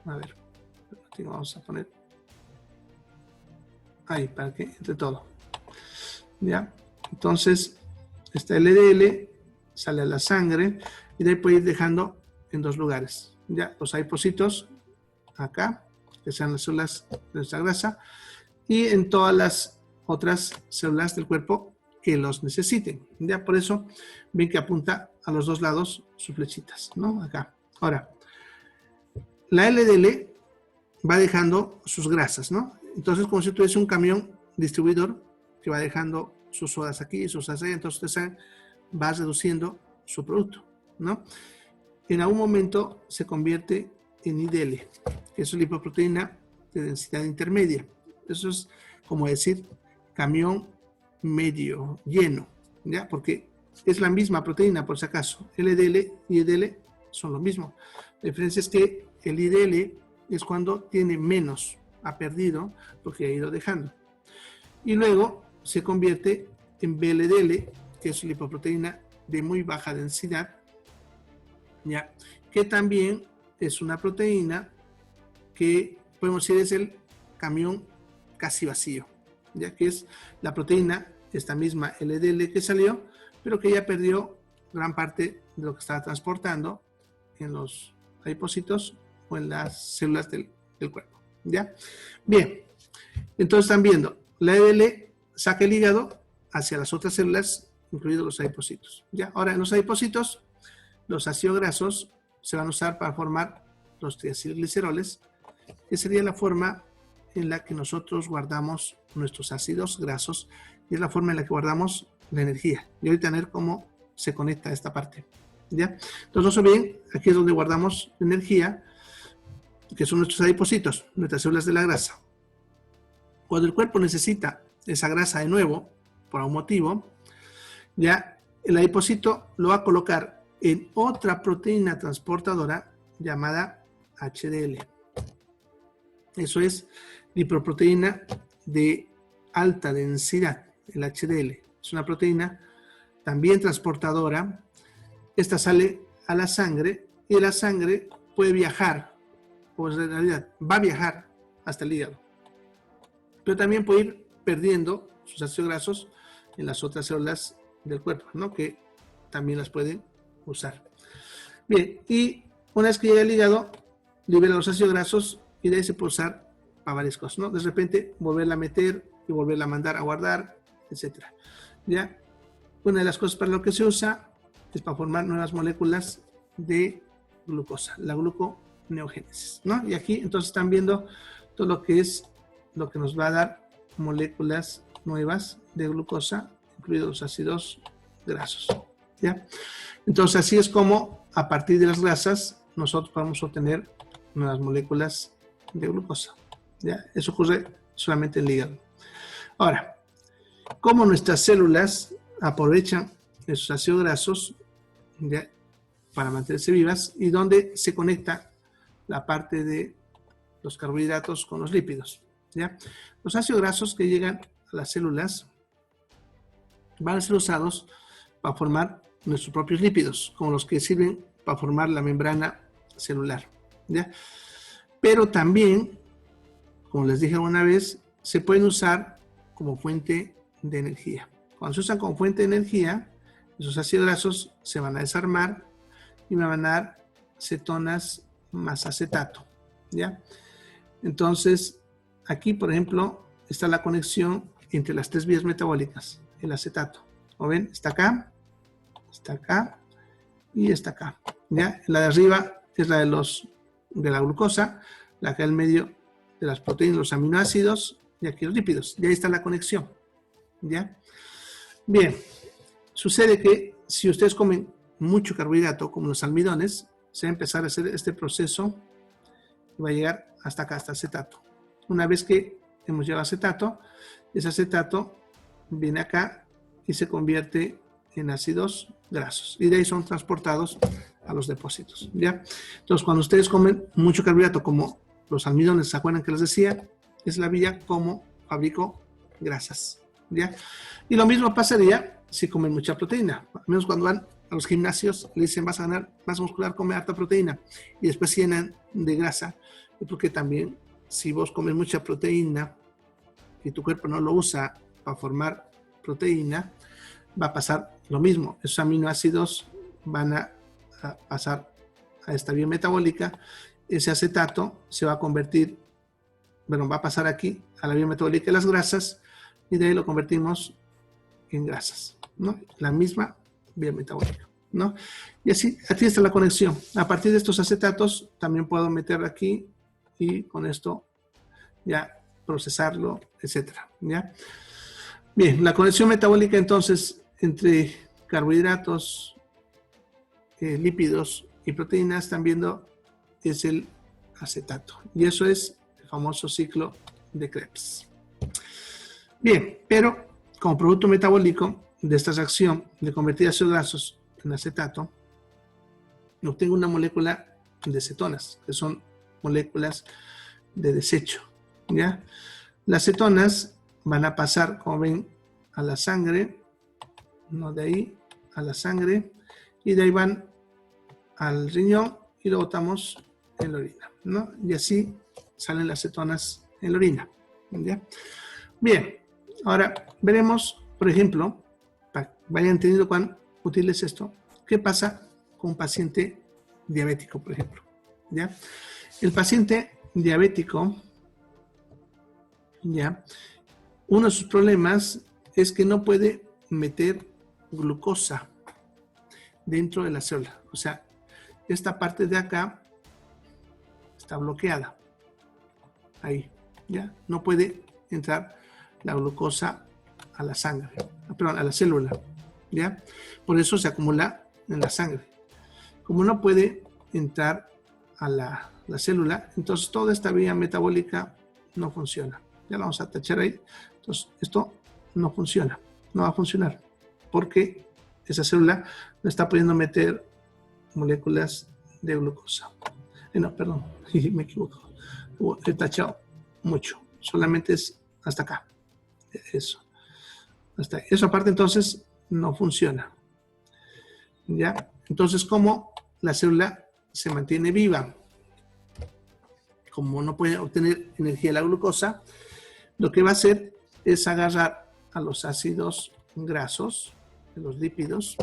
a ver, aquí vamos a poner ahí para que entre todo. ¿Ya? Entonces, esta LDL sale a la sangre y de ahí puede ir dejando en dos lugares. Ya, los adipocitos, acá, que sean las células de nuestra grasa, y en todas las otras células del cuerpo que los necesiten. Ya, por eso ven que apunta a los dos lados sus flechitas, ¿no? Acá. Ahora, la LDL va dejando sus grasas, ¿no? Entonces, como si tuviese un camión distribuidor que va dejando sus sodas aquí y sus sodas allá, entonces ustedes va reduciendo su producto, ¿no? En algún momento se convierte en IDL, que es lipoproteína de densidad intermedia. Eso es como decir camión medio lleno, ¿ya? Porque es la misma proteína, por si acaso. LDL y IDL son lo mismo. La diferencia es que el IDL es cuando tiene menos, ha perdido porque ha ido dejando. Y luego se convierte en VLDL, que es lipoproteína de muy baja densidad, ¿ya? Que también es una proteína que podemos decir es el camión casi vacío, ya que es la proteína, esta misma LDL que salió, pero que ya perdió gran parte de lo que estaba transportando en los adipocitos o en las células del cuerpo, ¿ya? Bien, entonces están viendo, la LDL saca el hígado hacia las otras células, incluidos los adipocitos, ¿ya? Ahora, en los adipocitos, los ácidos grasos se van a usar para formar los triacilgliceroles, que sería la forma en la que nosotros guardamos nuestros ácidos grasos y es la forma en la que guardamos la energía. Y ahorita a ver cómo se conecta esta parte, ¿ya? Entonces, no se olviden, aquí es donde guardamos energía, que son nuestros adipocitos, nuestras células de la grasa. Cuando el cuerpo necesita esa grasa de nuevo, por algún motivo, ya el adipocito lo va a colocar en otra proteína transportadora llamada HDL. Eso es lipoproteína de alta densidad, el HDL. Es una proteína también transportadora. Esta sale a la sangre y la sangre puede viajar, o en realidad va a viajar hasta el hígado. Pero también puede ir perdiendo sus ácidos grasos en las otras células del cuerpo, ¿no? Que también las pueden usar. Bien, y una vez que llega al hígado, libera los ácidos grasos y de ahí se puede usar para varias cosas, ¿no? De repente, volverla a meter y volverla a mandar a guardar, etc. ¿Ya? Una de las cosas para lo que se usa es para formar nuevas moléculas de glucosa, la gluconeogénesis, ¿no? Y aquí entonces están viendo todo lo que es lo que nos va a dar moléculas nuevas de glucosa, incluidos los ácidos grasos, ¿ya? Entonces así es como a partir de las grasas nosotros podemos obtener nuevas moléculas de glucosa, ¿ya? Eso ocurre solamente en el hígado. Ahora, ¿cómo nuestras células aprovechan esos ácidos grasos, ¿ya?, para mantenerse vivas y dónde se conecta la parte de los carbohidratos con los lípidos, ¿ya? Los ácidos grasos que llegan a las células van a ser usados para formar nuestros propios lípidos, como los que sirven para formar la membrana celular, ¿ya? Pero también, como les dije alguna vez, se pueden usar como fuente de energía. Cuando se usan como fuente de energía, esos ácidos grasos se van a desarmar y me van a dar cetonas más acetato, ¿ya? Entonces, aquí, por ejemplo, está la conexión entre las tres vías metabólicas, el acetato. ¿Lo ven? Está acá y está acá, ¿ya? La de arriba es la de la glucosa, la que al medio de las proteínas, los aminoácidos, y aquí los lípidos. Y ahí está la conexión, ¿ya? Bien, sucede que si ustedes comen mucho carbohidrato, como los almidones, se va a empezar a hacer este proceso y va a llegar hasta acá, hasta acetato. Una vez que hemos llegado a acetato, ese acetato viene acá y se convierte en ácidos grasos. Y de ahí son transportados a los depósitos, ¿ya? Entonces, cuando ustedes comen mucho carbohidrato, como los almidones, ¿se acuerdan que les decía? Es la vía como fabrico grasas, ¿ya? Y lo mismo pasaría si comen mucha proteína. Al menos cuando van a los gimnasios, le dicen, vas a ganar masa muscular, come harta proteína. Y después se llenan de grasa. Porque también, si vos comes mucha proteína y tu cuerpo no lo usa para formar proteína, va a pasar lo mismo. Esos aminoácidos van a pasar a esta vía metabólica. Ese acetato se va a convertir, bueno, va a pasar aquí a la vía metabólica de las grasas y de ahí lo convertimos en grasas, ¿no? La misma vía metabólica, ¿no? Y así, aquí está la conexión. A partir de estos acetatos también puedo meter aquí y con esto ya procesarlo, etcétera, ¿ya? Bien, la conexión metabólica entonces entre carbohidratos, lípidos y proteínas, están viendo, es el acetato. Y eso es el famoso ciclo de Krebs. Bien, pero como producto metabólico de esta reacción de convertir ácidos grasos en acetato, obtengo una molécula de cetonas, que son moléculas de desecho, ¿ya? Las cetonas van a pasar, como ven, a la sangre, no, de ahí a la sangre, y de ahí van al riñón y lo botamos en la orina, ¿no? Y así salen las cetonas en la orina, ¿ya? Bien, ahora veremos, por ejemplo, para que vayan entendiendo cuán útil es esto, qué pasa con un paciente diabético, por ejemplo, ¿ya? El paciente diabético, ¿ya? Uno de sus problemas es que no puede meter glucosa dentro de la célula. O sea, esta parte de acá está bloqueada. Ahí, ¿ya? No puede entrar la glucosa a la sangre, perdón, a la célula, ¿ya? Por eso se acumula en la sangre. Como no puede entrar a la célula, entonces toda esta vía metabólica no funciona. Ya lo vamos a tachar ahí. Entonces, esto no funciona, no va a funcionar, porque esa célula no está pudiendo meter moléculas de glucosa. No, perdón, me equivoco. He tachado mucho, solamente es hasta acá. Eso. Hasta ahí. Eso aparte entonces no funciona. ¿Ya? Entonces, ¿cómo la célula se mantiene viva? Como no puede obtener energía de la glucosa, lo que va a hacer es agarrar a los ácidos grasos, los lípidos,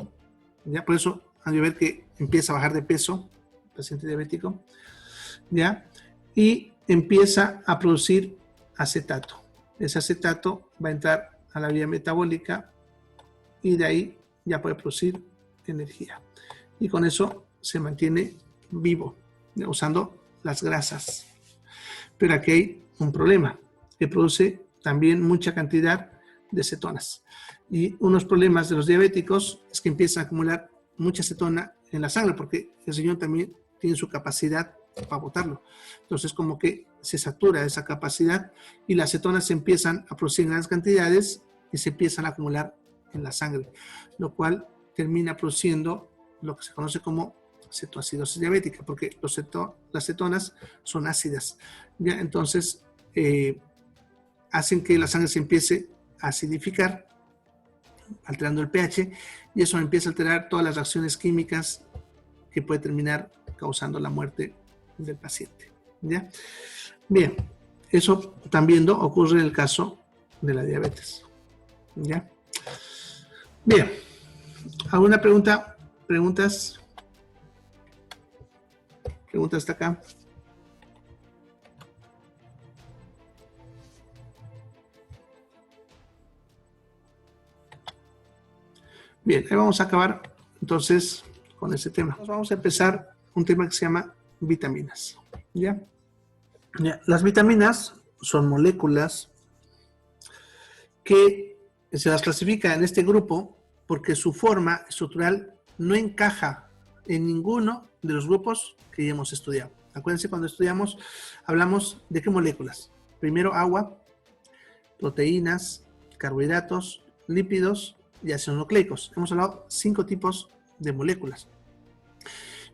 ¿ya? Por eso han de ver que empieza a bajar de peso el paciente diabético, ¿ya? Y empieza a producir acetato. Ese acetato va a entrar a la vía metabólica y de ahí ya puede producir energía. Y con eso se mantiene vivo, usando las grasas. Pero aquí hay un problema, que produce también mucha cantidad de cetonas. Y unos problemas de los diabéticos es que empiezan a acumular mucha cetona en la sangre, porque el riñón también tiene su capacidad para botarlo. Entonces, como que se satura esa capacidad y las cetonas se empiezan a producir en grandes cantidades y se empiezan a acumular en la sangre, lo cual termina produciendo lo que se conoce como cetoacidosis diabética, porque las cetonas son ácidas, ¿ya? Entonces hacen que la sangre se empiece a acidificar, alterando el pH, y eso empieza a alterar todas las reacciones químicas que puede terminar causando la muerte del paciente, ¿ya? Bien, eso también ocurre en el caso de la diabetes, ¿ya? Bien, ¿alguna pregunta? ¿Preguntas? ¿Preguntas hasta acá? Bien, ahí vamos a acabar entonces con ese tema. Vamos a empezar un tema que se llama vitaminas, ¿ya? Las vitaminas son moléculas que se las clasifica en este grupo porque su forma estructural no encaja en ninguno de los grupos que ya hemos estudiado. Acuérdense, cuando estudiamos, hablamos de qué moléculas. Primero agua, proteínas, carbohidratos, lípidos y ácidos nucleicos. Hemos hablado 5 tipos de moléculas.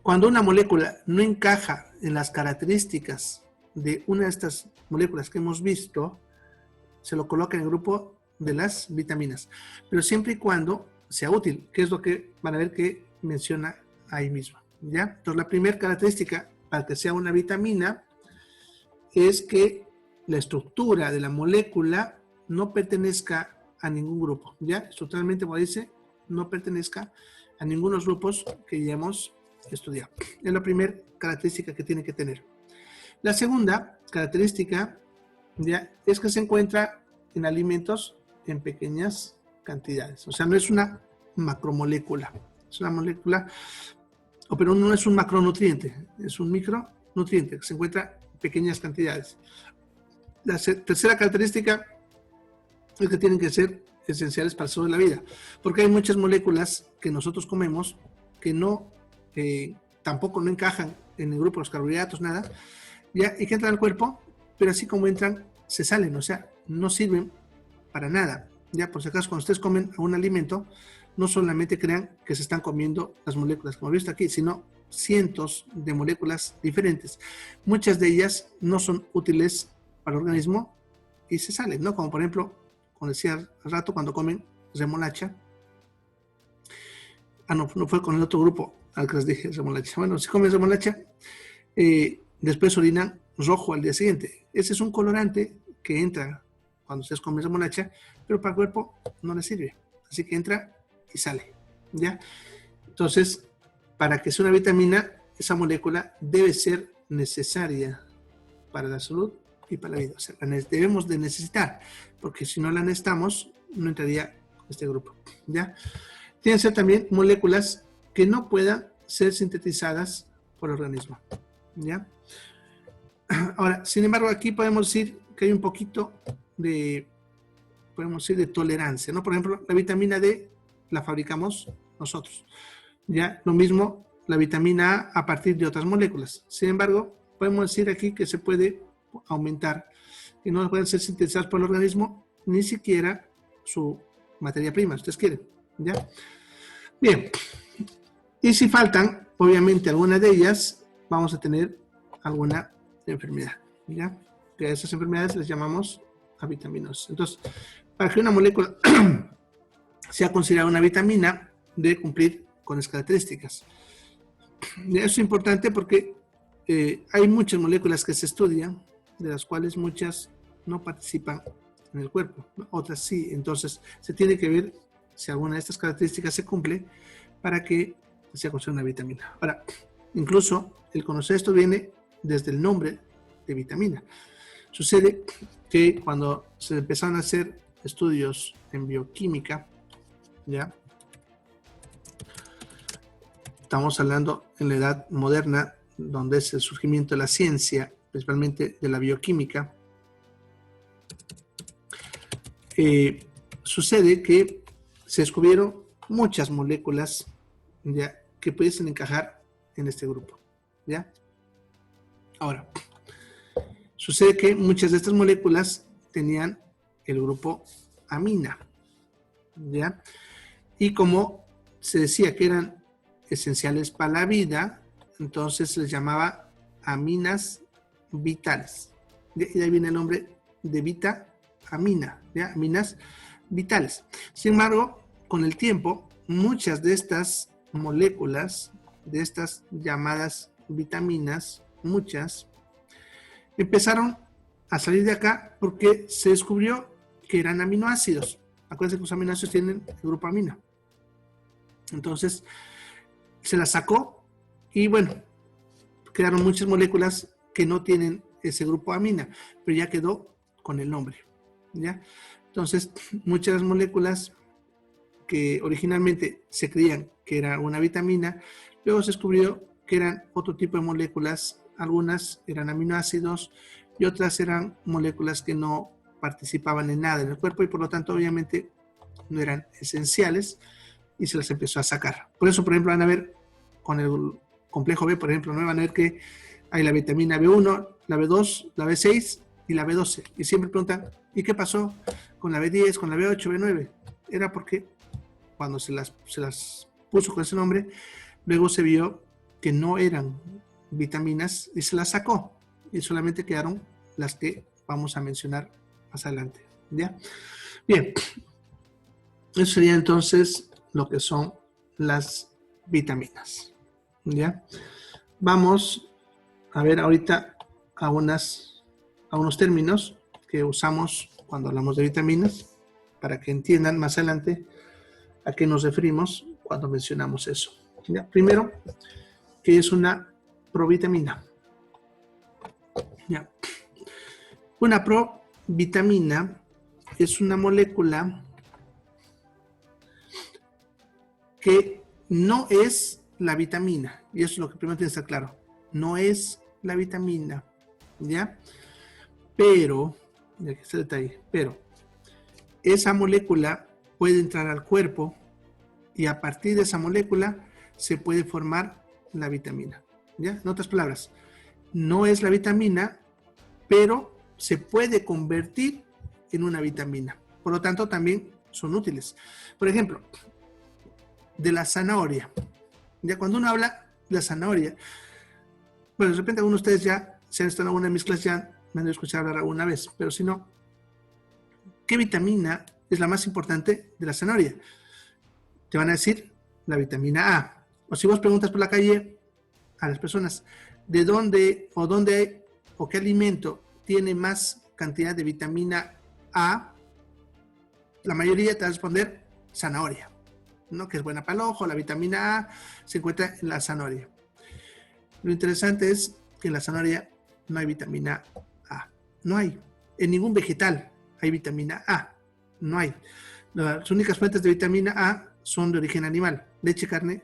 Cuando una molécula no encaja en las características de una de estas moléculas que hemos visto, se lo coloca en el grupo de las vitaminas, pero siempre y cuando sea útil, que es lo que van a ver que menciona ahí mismo, ¿ya? Entonces, la primera característica para que sea una vitamina es que la estructura de la molécula no pertenezca a ningún grupo, ¿ya? Estructuralmente, como dice, no pertenezca a ninguno de los grupos que ya hemos estudiado. Es la primera característica que tiene que tener. La segunda característica, ¿ya?, es que se encuentra en alimentos en pequeñas cantidades. O sea, no es una macromolécula. Es una molécula, pero no es un macronutriente, es un micronutriente que se encuentra en pequeñas cantidades. La tercera característica es que tienen que ser esenciales para el salud de la vida, porque hay muchas moléculas que nosotros comemos que no, tampoco no encajan en el grupo de los carbohidratos, nada, ¿ya? Y que entran al cuerpo, pero así como entran, se salen, o sea, no sirven para nada. Ya, por si acaso, cuando ustedes comen un alimento, no solamente crean que se están comiendo las moléculas que hemos visto aquí, sino cientos de moléculas diferentes. Muchas de ellas no son útiles para el organismo y se salen, ¿no? Como por ejemplo, como decía al rato, cuando comen remolacha. No fue con el otro grupo al que les dije remolacha. Bueno, si comen remolacha, después orinan rojo al día siguiente. Ese es un colorante que entra cuando ustedes comen remolacha, pero para el cuerpo no le sirve. Así que entra y sale, ¿ya? Entonces, para que sea una vitamina, esa molécula debe ser necesaria para la salud y para la vida. O sea, la debemos de necesitar, porque si no la necesitamos, no entraría en este grupo, ¿ya? Tienen que ser también moléculas que no puedan ser sintetizadas por el organismo, ¿ya? Ahora, sin embargo, aquí podemos decir que hay un poquito de, podemos decir, de tolerancia, ¿no? Por ejemplo, la vitamina D la fabricamos nosotros, ¿ya? Lo mismo la vitamina A partir de otras moléculas. Sin embargo, podemos decir aquí que se puede aumentar y no pueden ser sintetizadas por el organismo, ni siquiera su materia prima, si ustedes quieren, ¿ya? Bien, y si faltan, obviamente, alguna de ellas, vamos a tener alguna enfermedad, ¿ya? Que a esas enfermedades les llamamos avitaminosis. Entonces, para que una molécula sea considerada una vitamina, debe cumplir con las características. Eso es importante porque hay muchas moléculas que se estudian, de las cuales muchas no participan en el cuerpo, otras sí. Entonces, se tiene que ver si alguna de estas características se cumple para que sea considerada una vitamina. Ahora, incluso el conocer esto viene desde el nombre de vitamina. Sucede que cuando se empezaron a hacer estudios en bioquímica, ¿ya? Estamos hablando en la edad moderna, donde es el surgimiento de la ciencia, principalmente de la bioquímica. Sucede que se descubrieron muchas moléculas, ¿ya?, que pudiesen encajar en este grupo, ¿ya? Ahora, sucede que muchas de estas moléculas tenían el grupo amina, ¿ya? Y como se decía que eran esenciales para la vida, entonces se les llamaba aminas vitales. Y de ahí viene el nombre de vitamina, ¿ya? Aminas vitales. Sin embargo, con el tiempo, muchas de estas moléculas, de estas llamadas vitaminas, muchas, empezaron a salir de acá porque se descubrió que eran aminoácidos. Acuérdense que los aminoácidos tienen el grupo amina. Entonces, se las sacó y bueno, quedaron muchas moléculas que no tienen ese grupo amina, pero ya quedó con el nombre, ¿ya? Entonces, muchas moléculas que originalmente se creían que era una vitamina, luego se descubrió que eran otro tipo de moléculas. Algunas eran aminoácidos y otras eran moléculas que no participaban en nada en el cuerpo y por lo tanto obviamente no eran esenciales y se las empezó a sacar. Por eso, por ejemplo, van a ver con el complejo B, por ejemplo, ¿no? Van a ver que hay la vitamina B1, la B2, la B6 y la B12. Y siempre preguntan, ¿y qué pasó con la B10, con la B8, B9? Era porque cuando se las puso con ese nombre, luego se vio que no eran vitaminas y se las sacó. Y solamente quedaron las que vamos a mencionar más adelante. ¿Ya? Bien. Eso sería entonces lo que son las vitaminas. ¿Ya? Vamos a ver ahorita a unos términos que usamos cuando hablamos de vitaminas para que entiendan más adelante a qué nos referimos cuando mencionamos eso. ¿Ya? Primero, ¿qué es una provitamina? ¿Ya? Una provitamina es una molécula que no es la vitamina, y eso es lo que primero tiene que estar claro, no es la vitamina, ¿ya? Pero, y aquí está el detalle, pero esa molécula puede entrar al cuerpo y a partir de esa molécula se puede formar la vitamina, ¿ya? En otras palabras, no es la vitamina, pero se puede convertir en una vitamina. Por lo tanto, también son útiles. Por ejemplo, de la zanahoria. Ya cuando uno habla de la zanahoria, bueno, de repente algunos de ustedes ya, si han estado en alguna de mis clases, ya me han escuchado hablar alguna vez, pero si no, ¿qué vitamina es la más importante de la zanahoria? Te van a decir la vitamina A. O si vos preguntas por la calle a las personas, ¿de dónde o qué alimento tiene más cantidad de vitamina A? La mayoría te va a responder zanahoria, ¿no? Que es buena para el ojo. La vitamina A se encuentra en la zanahoria. Lo interesante es que en la zanahoria no hay vitamina A. No hay. En ningún vegetal hay vitamina A. No hay. Las únicas fuentes de vitamina A son de origen animal. Leche, carne,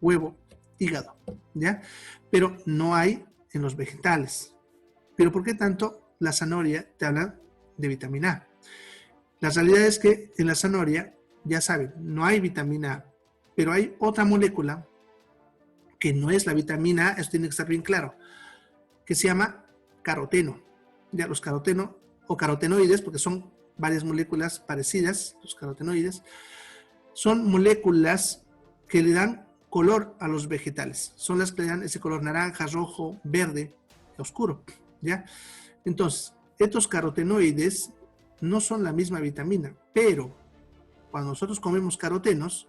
huevo, hígado. ¿Ya? Pero no hay en los vegetales. Pero ¿por qué tanto la zanahoria te habla de vitamina A? La realidad es que en la zanahoria, ya saben, no hay vitamina A, pero hay otra molécula que no es la vitamina A, esto tiene que estar bien claro, que se llama caroteno. Ya los caroteno o carotenoides, porque son varias moléculas parecidas, los carotenoides, son moléculas que le dan color a los vegetales. Son las que le dan ese color naranja, rojo, verde, oscuro. ¿Ya? Entonces, estos carotenoides no son la misma vitamina, pero cuando nosotros comemos carotenos,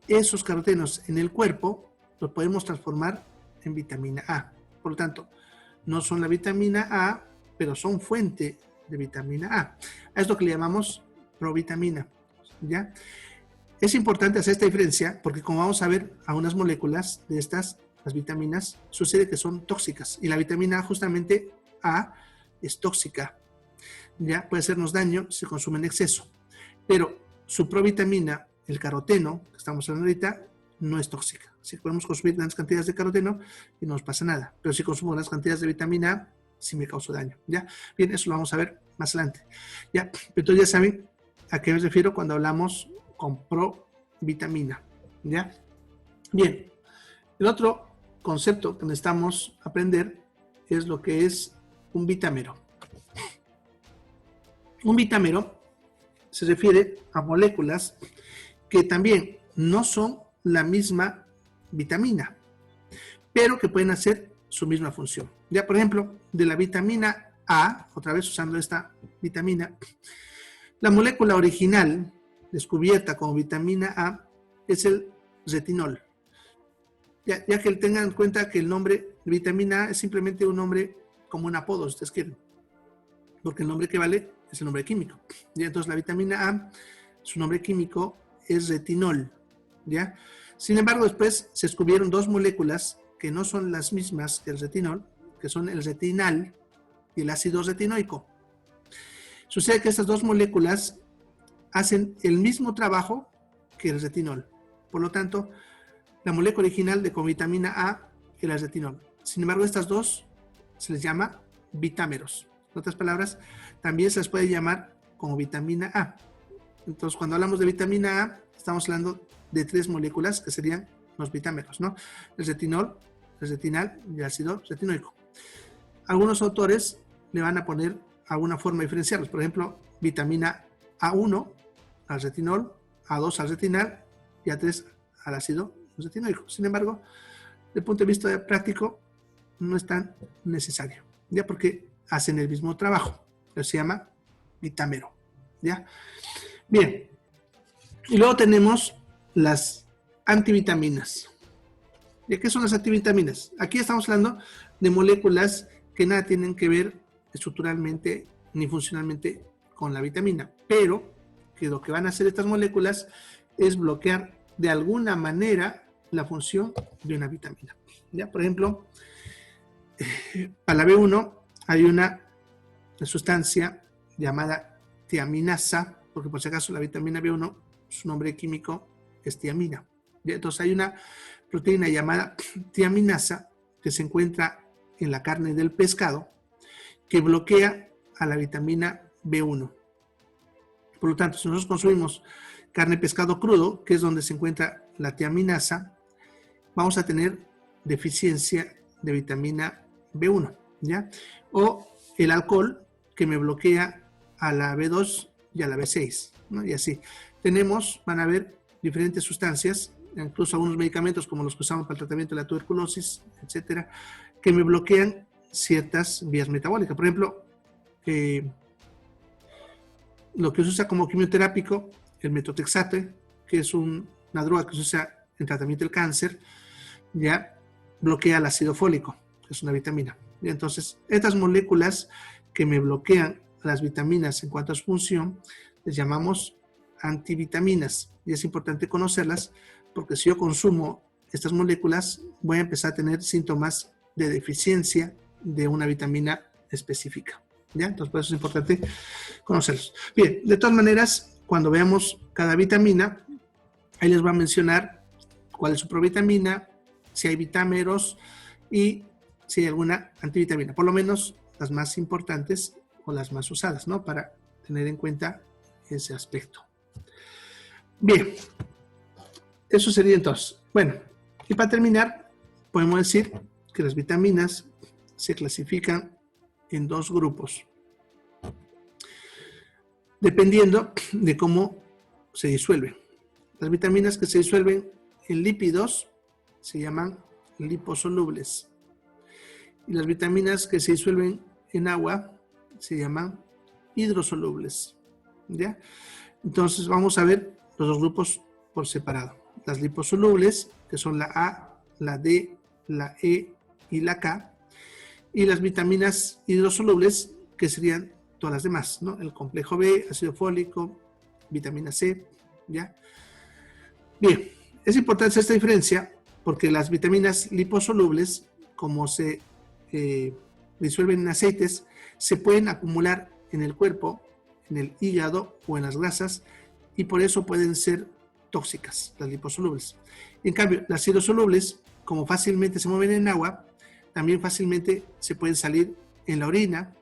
esos carotenos en el cuerpo los podemos transformar en vitamina A. Por lo tanto, no son la vitamina A, pero son fuente de vitamina A. A esto que le llamamos provitamina. ¿Ya? Es importante hacer esta diferencia porque como vamos a ver a unas moléculas de estas, las vitaminas, sucede que son tóxicas. Y la vitamina A, justamente A, es tóxica. Ya puede hacernos daño si se consume en exceso. Pero su provitamina, el caroteno, que estamos hablando ahorita, no es tóxica. Así que podemos consumir grandes cantidades de caroteno y no nos pasa nada. Pero si consumo grandes cantidades de vitamina A, sí me causa daño. ¿Ya? Bien, eso lo vamos a ver más adelante. ¿Ya? Entonces ya saben a qué me refiero cuando hablamos con provitamina. ¿Ya? Bien. El otro concepto que necesitamos aprender es lo que es un vitamero. Un vitamero se refiere a moléculas que también no son la misma vitamina, pero que pueden hacer su misma función. Ya, por ejemplo, de la vitamina A, otra vez usando esta vitamina, la molécula original descubierta como vitamina A es el retinol. Ya que tengan en cuenta que el nombre de vitamina A es simplemente un nombre como un apodo, si ustedes quieren, porque el nombre que vale es el nombre químico. ¿Ya? Entonces la vitamina A, su nombre químico es retinol. ¿Ya? Sin embargo, después se descubrieron dos moléculas que no son las mismas que el retinol, que son el retinal y el ácido retinoico. Sucede que estas dos moléculas hacen el mismo trabajo que el retinol. Por lo tanto, la molécula original de vitamina A era el retinol. Sin embargo, estas dos se les llama vitámeros. En otras palabras, también se les puede llamar como vitamina A. Entonces, cuando hablamos de vitamina A, estamos hablando de 3 moléculas que serían los vitámeros, ¿no? El retinol, el retinal y el ácido retinoico. Algunos autores le van a poner alguna forma de diferenciarlos. Por ejemplo, vitamina A1 al retinol, A2 al retinal y A3 al ácido retinoico. Sin embargo, desde el punto de vista práctico, no es tan necesario, ¿ya? Porque hacen el mismo trabajo. Pero se llama vitámero, ¿ya? Bien. Y luego tenemos las antivitaminas. ¿De qué son las antivitaminas? Aquí estamos hablando de moléculas que nada tienen que ver estructuralmente ni funcionalmente con la vitamina, pero que lo que van a hacer estas moléculas es bloquear de alguna manera la función de una vitamina. ¿Ya? Por ejemplo, para la B1 hay una sustancia llamada tiaminasa, porque por si acaso la vitamina B1, su nombre químico es tiamina. ¿Ya? Entonces hay una proteína llamada tiaminasa que se encuentra en la carne del pescado que bloquea a la vitamina B1. Por lo tanto, si nosotros consumimos carne de pescado crudo, que es donde se encuentra la tiaminasa, vamos a tener deficiencia de vitamina B1, ¿ya? O el alcohol que me bloquea a la B2 y a la B6, ¿no? Y así. Van a haber diferentes sustancias, incluso algunos medicamentos como los que usamos para el tratamiento de la tuberculosis, etcétera, que me bloquean ciertas vías metabólicas. Por ejemplo, lo que se usa como quimioterápico, el metotrexate, que es una droga que se usa en tratamiento del cáncer, ya bloquea el ácido fólico, que es una vitamina. Y entonces, estas moléculas que me bloquean las vitaminas en cuanto a su función, les llamamos antivitaminas. Y es importante conocerlas porque si yo consumo estas moléculas, voy a empezar a tener síntomas de deficiencia de una vitamina específica. ¿Ya? Entonces, por eso es importante conocerlos. Bien, de todas maneras, cuando veamos cada vitamina, ahí les va a mencionar cuál es su provitamina, si hay vitámeros y si hay alguna antivitamina. Por lo menos las más importantes o las más usadas, ¿no? Para tener en cuenta ese aspecto. Bien, eso sería entonces. Bueno, y para terminar, podemos decir que las vitaminas se clasifican en 2 grupos, dependiendo de cómo se disuelven. Las vitaminas que se disuelven en lípidos se llaman liposolubles. Y las vitaminas que se disuelven en agua se llaman hidrosolubles. ¿Ya? Entonces vamos a ver los 2 grupos por separado. Las liposolubles, que son la A, la D, la E y la K. Y las vitaminas hidrosolubles, que serían todas las demás, ¿no? El complejo B, ácido fólico, vitamina C, ¿ya? Bien, es importante esta diferencia porque las vitaminas liposolubles, como se disuelven en aceites, se pueden acumular en el cuerpo, en el hígado o en las grasas y por eso pueden ser tóxicas, las liposolubles. En cambio, las hidrosolubles, como fácilmente se mueven en agua, también fácilmente se pueden salir en la orina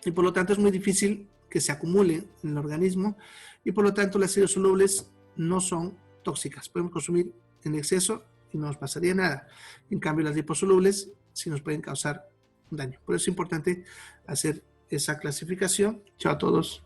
y por lo tanto es muy difícil que se acumulen en el organismo y por lo tanto las hidrosolubles no son tóxicas. Podemos consumir en exceso y no nos pasaría nada. En cambio las liposolubles sí nos pueden causar daño. Por eso es importante hacer esa clasificación. Chao a todos.